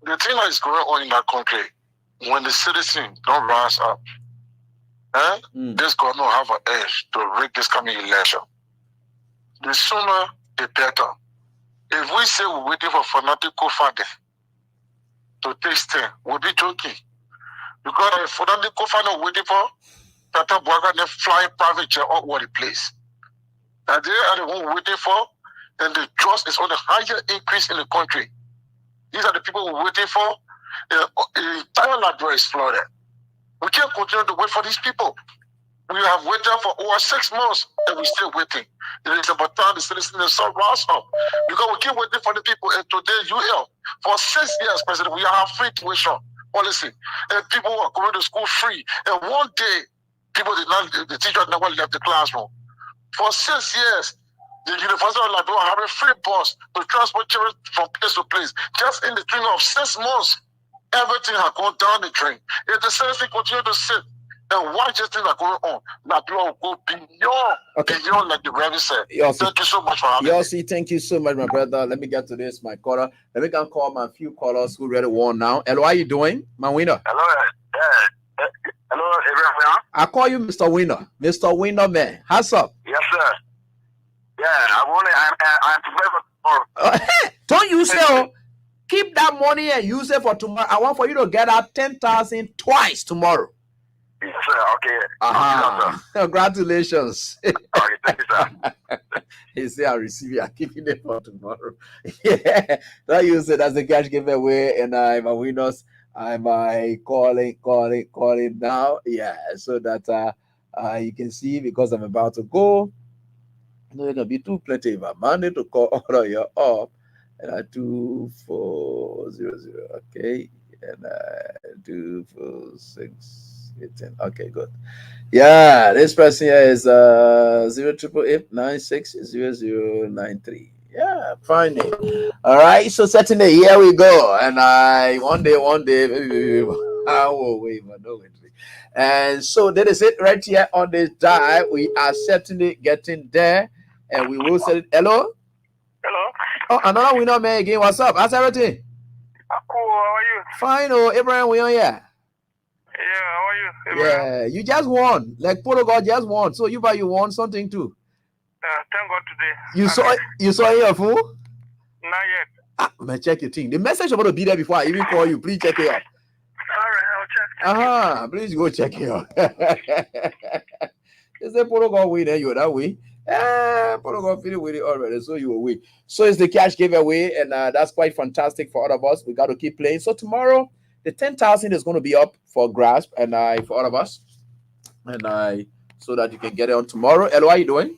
The thing that is going on in that country, when the citizens don't rise up, this government will have an edge to rig this coming election. The sooner, the better. If we say we're waiting for Funati Kofa to take stand, we'll be joking. Because if Funati Kofa not waiting for Tata Bwaga, they're flying private jet all over the place. And they are the one waiting for, and the trust is on the higher increase in the country. These are the people we're waiting for. The entire library is flooded. We can't continue to wait for these people. We have waited for over 6 months and we're still waiting. It is about time the citizens themselves rise up. Because we keep waiting for the people. And today, for 6 years, President, we have free tuition policy. And people are going to school free. And one day, the teacher never left the classroom. For 6 years, the University of Liberia are having free bus to transport children from place to place. Just in the train of 6 months, everything has gone down the drain. If the citizens continue to sit and watch these things that are going on, Liberia will go beyond, like the Reverend said. Thank you so much for having me. Thank you so much, my brother. Let me get to this, my caller. Let me go call my few callers who really won now. Hello, how you doing, my winner? Hello, hello, everyone. I call you Mr. Winner. Mr. Winner, man. How's up? Yes, sir. Yeah, I'm prepared for tomorrow. Don't use it. Keep that money and use it for tomorrow. I want for you to get out 10,000 twice tomorrow. Yes, sir. Okay. Congratulations. Okay, thank you, sir. He said, I'll receive it. I'm keeping it for tomorrow. Yeah. Don't use it as a cash giveaway. And I'm a winners. I'm calling now. Yeah. So that you can see, because I'm about to go. No, it's gonna be too plenty of money to call all of you up. And 2400. Okay. And 24618. Okay, good. Yeah, this person here is 0888960093. Yeah, fine. All right, so Saturday, here we go. And one day, and so that is it right here on this die. We are certainly getting there, and we will say, hello. Hello. Oh, another winner, man. Again, what's up? How's everything? Cool. How are you? Fine. Oh, Abraham, we on here. Yeah. How are you? Abraham? Yeah, you just won. Like Polo God just won. So you won something too. Thank God today. You saw your phone? Not yet. Man, check your thing. The message about to be there before I even call you. Please check it out. All right, I'll check. Please go check it out. Is the Polo God win? You that way? Polo God feeling with it already. So you will win. So it's the cash giveaway, and that's quite fantastic for all of us. We got to keep playing. So tomorrow, the 10,000 is going to be up for grasp, and for all of us, and so that you can get it on tomorrow. Hello, how are you doing?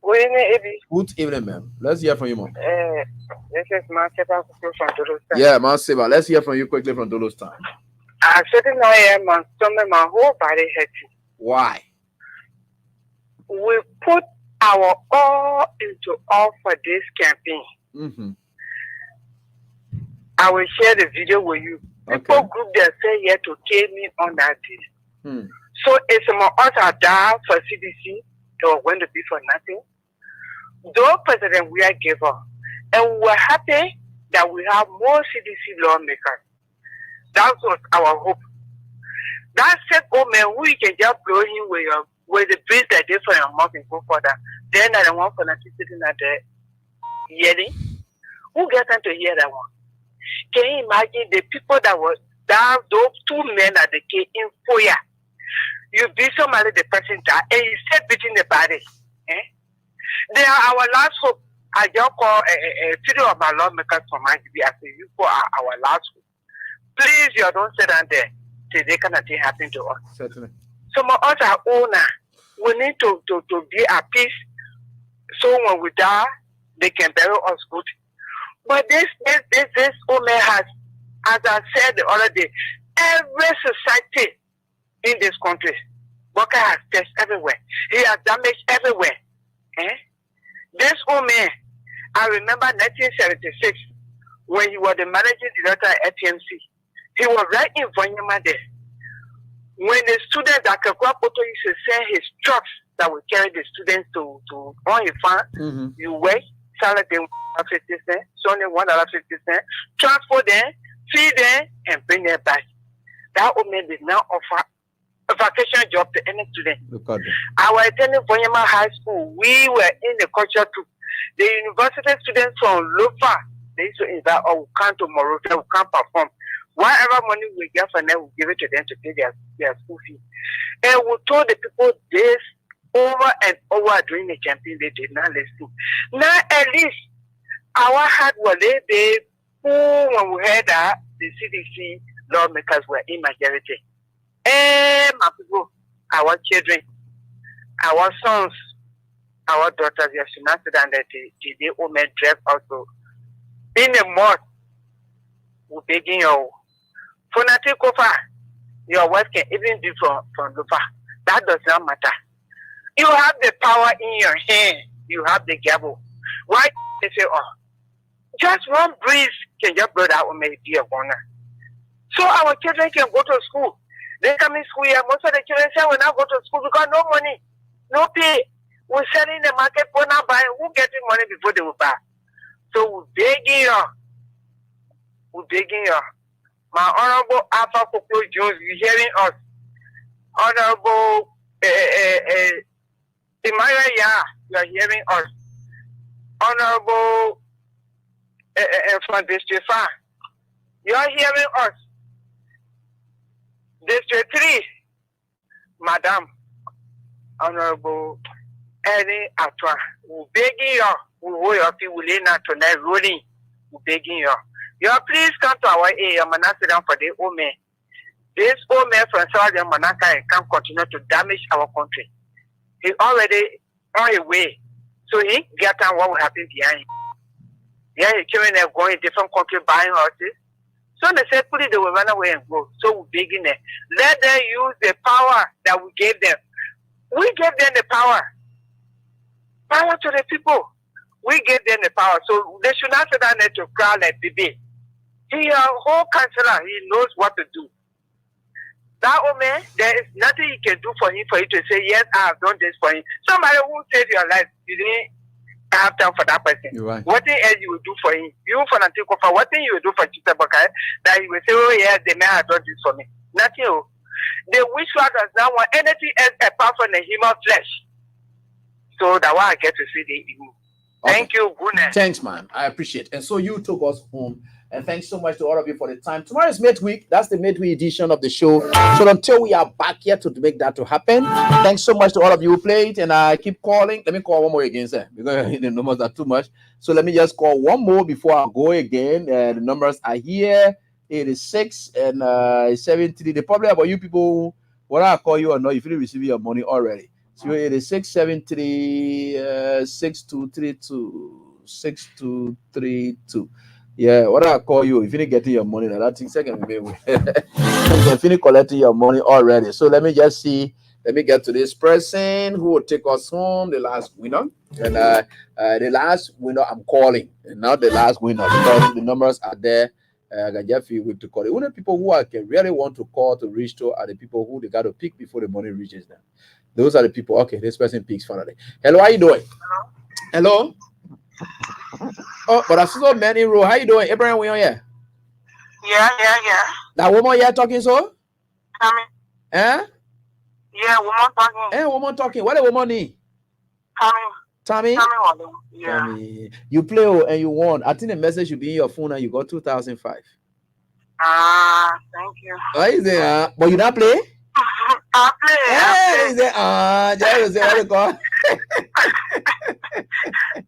Good evening, Ebi. Good evening, ma'am. Let's hear from you, ma'am. This is Marceva from Duluth. Yeah, Marceva. Let's hear from you quickly from Duluth time. I'm sitting now here, my stomach, my whole body hurting. Why? We put our all into all for this campaign. Mm-hmm. I will share the video with you. People Okay. group themselves here to kill me on that day. Hmm. So if some of us are down for CDC, they were going to be for nothing. Though President we are giver, and we're happy that we have more CDC lawmakers. That was our hope. That said, oh man, we can just blow him with the breeze that they for your mouth and go further. Then I don't want for them sitting at the hearing. Who gets them to hear that one? Can you imagine the people that were down, those two men at the cave in Foya? You beat somebody, the person died, and you said beating the body. Eh? They are our last hope. I just call a few of my lawmakers from IGB. I say, you are our last hope. Please, you don't sit down there till they kind of thing happen to us. Certainly. Some of us are owner. We need to be at peace. So when we die, they can bury us good. But this woman has, as I said the other day, every society in this country, Walker has touched everywhere. He has damaged everywhere. Eh? This woman, I remember 1976, when he was the managing director at FMC. He was right in Vanyama there. When the students at Kakwapoto used to send his trucks that would carry the students to on his farm, you wait, salad them 50 cents, Sunday $1.50, transport them, feed them, and bring them back. That woman did not offer a vacation job to any student. I was attending Vanyama High School. We were in the culture too. The university students from Lofa, they used to invite, oh, we come tomorrow, we can't perform. Whatever money we get from them, we give it to them to pay their school fees. And we told the people this over and over during the campaign, they did not listen. Now, at least, our heart was there when we heard that the CDC lawmakers were in majority. And my people, our children, our sons, our daughters, they should not sit down there till they women dress also. In the mud, we begin your for nothing Kofa, your wife can even be from Lufa. That does not matter. You have the power in your hand. You have the gavel. Why they say, oh, just one breeze can just blow that woman be a corner. So our children can go to school. They come in school here. Most of the children say we now go to school because no money, no pay. We're selling the market for now buying. Who getting money before they will buy? So we're begging you. We're begging you. My Honorable Alpha Koklo Jones, you hearing us? Honorable Imaya Ya, you are hearing us. Honorable from District 5, you are hearing us. District 3, Madam Honorable Eddie Atwa, we begging you, we hold your people in tonight rolling, we begging you. You please come to our area, Manasa, for the old man. This old man from Southern Manaka can't continue to damage our country. He already on his way. So he get on what will happen behind him. Yeah, he came in there going to different country buying horses. So they said, put it, they will run away and go. So we begin there. Let them use the power that we gave them. We gave them the power. Power to the people. We gave them the power. So they should not sit down there to cry like baby. He is a whole counselor. He knows what to do. That old man, there is nothing you can do for him for you to say, yes, I have done this for him. Somebody who saved your life, you didn't have time for that person. Right. What thing else you will do for him? You for nothing, for what thing you will do for Chita Bakai that he will say, oh, yes, the man has done this for me. Nothing. Oh. The witchcraft does not want anything else apart from the human flesh. So that's why I get to see the evil. Okay. Thank you. Goodness. Thanks, man. I appreciate it. And so you took us home. And thanks so much to all of you for the time. Tomorrow is midweek. That's the midweek edition of the show. So until we are back here to make that to happen, thanks so much to all of you who played. And I keep calling. Let me call one more again, sir, because the numbers are too much. So let me just call one more before I go again. The numbers are here. 86 and 73. The problem about you people, whether I call you or not, if you receive your money already. So 86 73 6232 6232. Yeah, what I call you, if you didn't get your money, that thing second, you finish collecting your money already. So let me just see Let me get to this person who will take us home, the last winner. And the last winner I'm calling, and not the last winner because the numbers are there. I just feel with to call it. Only people who I can really want to call to reach to are the people who they got to pick before the money reaches them. Those are the people. Okay, this person picks finally. Hello, how you doing? Hello. Oh, but I see so many row. How you doing, Abraham? We on here? Yeah. That woman here talking so? Tommy. Eh? Yeah, woman talking. Eh, woman talking. What the woman need? Tommy. Yeah. Tommy. You play and you won. I think the message should be in your phone and you got 2005. Thank you. What is it? But you not play? I play. Hey, is it? Just say what you call.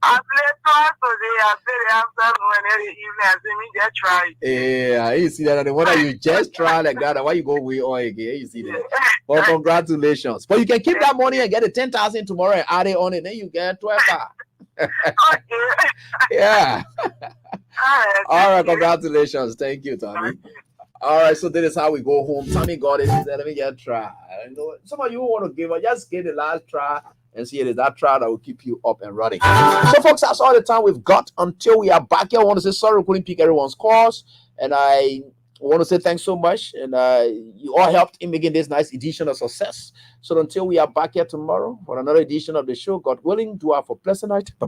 I play twice today. I play the afternoon and every evening. I say me just try. Yeah, you see that? The one that you just try like that. Why you go way on again? You see that? Well, congratulations. But you can keep that money and get the 10,000 tomorrow and add it on it. Then you get 12. Yeah. All right. Congratulations. Thank you, Tommy. All right, so this is how we go home. Tommy got it. He said, let me just try. I know some of you want to give up, just get the last try and see it is that try that will keep you up and running. So, folks, that's all the time we've got until we are back here. I want to say sorry we couldn't pick everyone's calls. And I want to say thanks so much. And you all helped in making this nice edition a success. So until we are back here tomorrow for another edition of the show, God willing, do have a pleasant night. Bye-bye.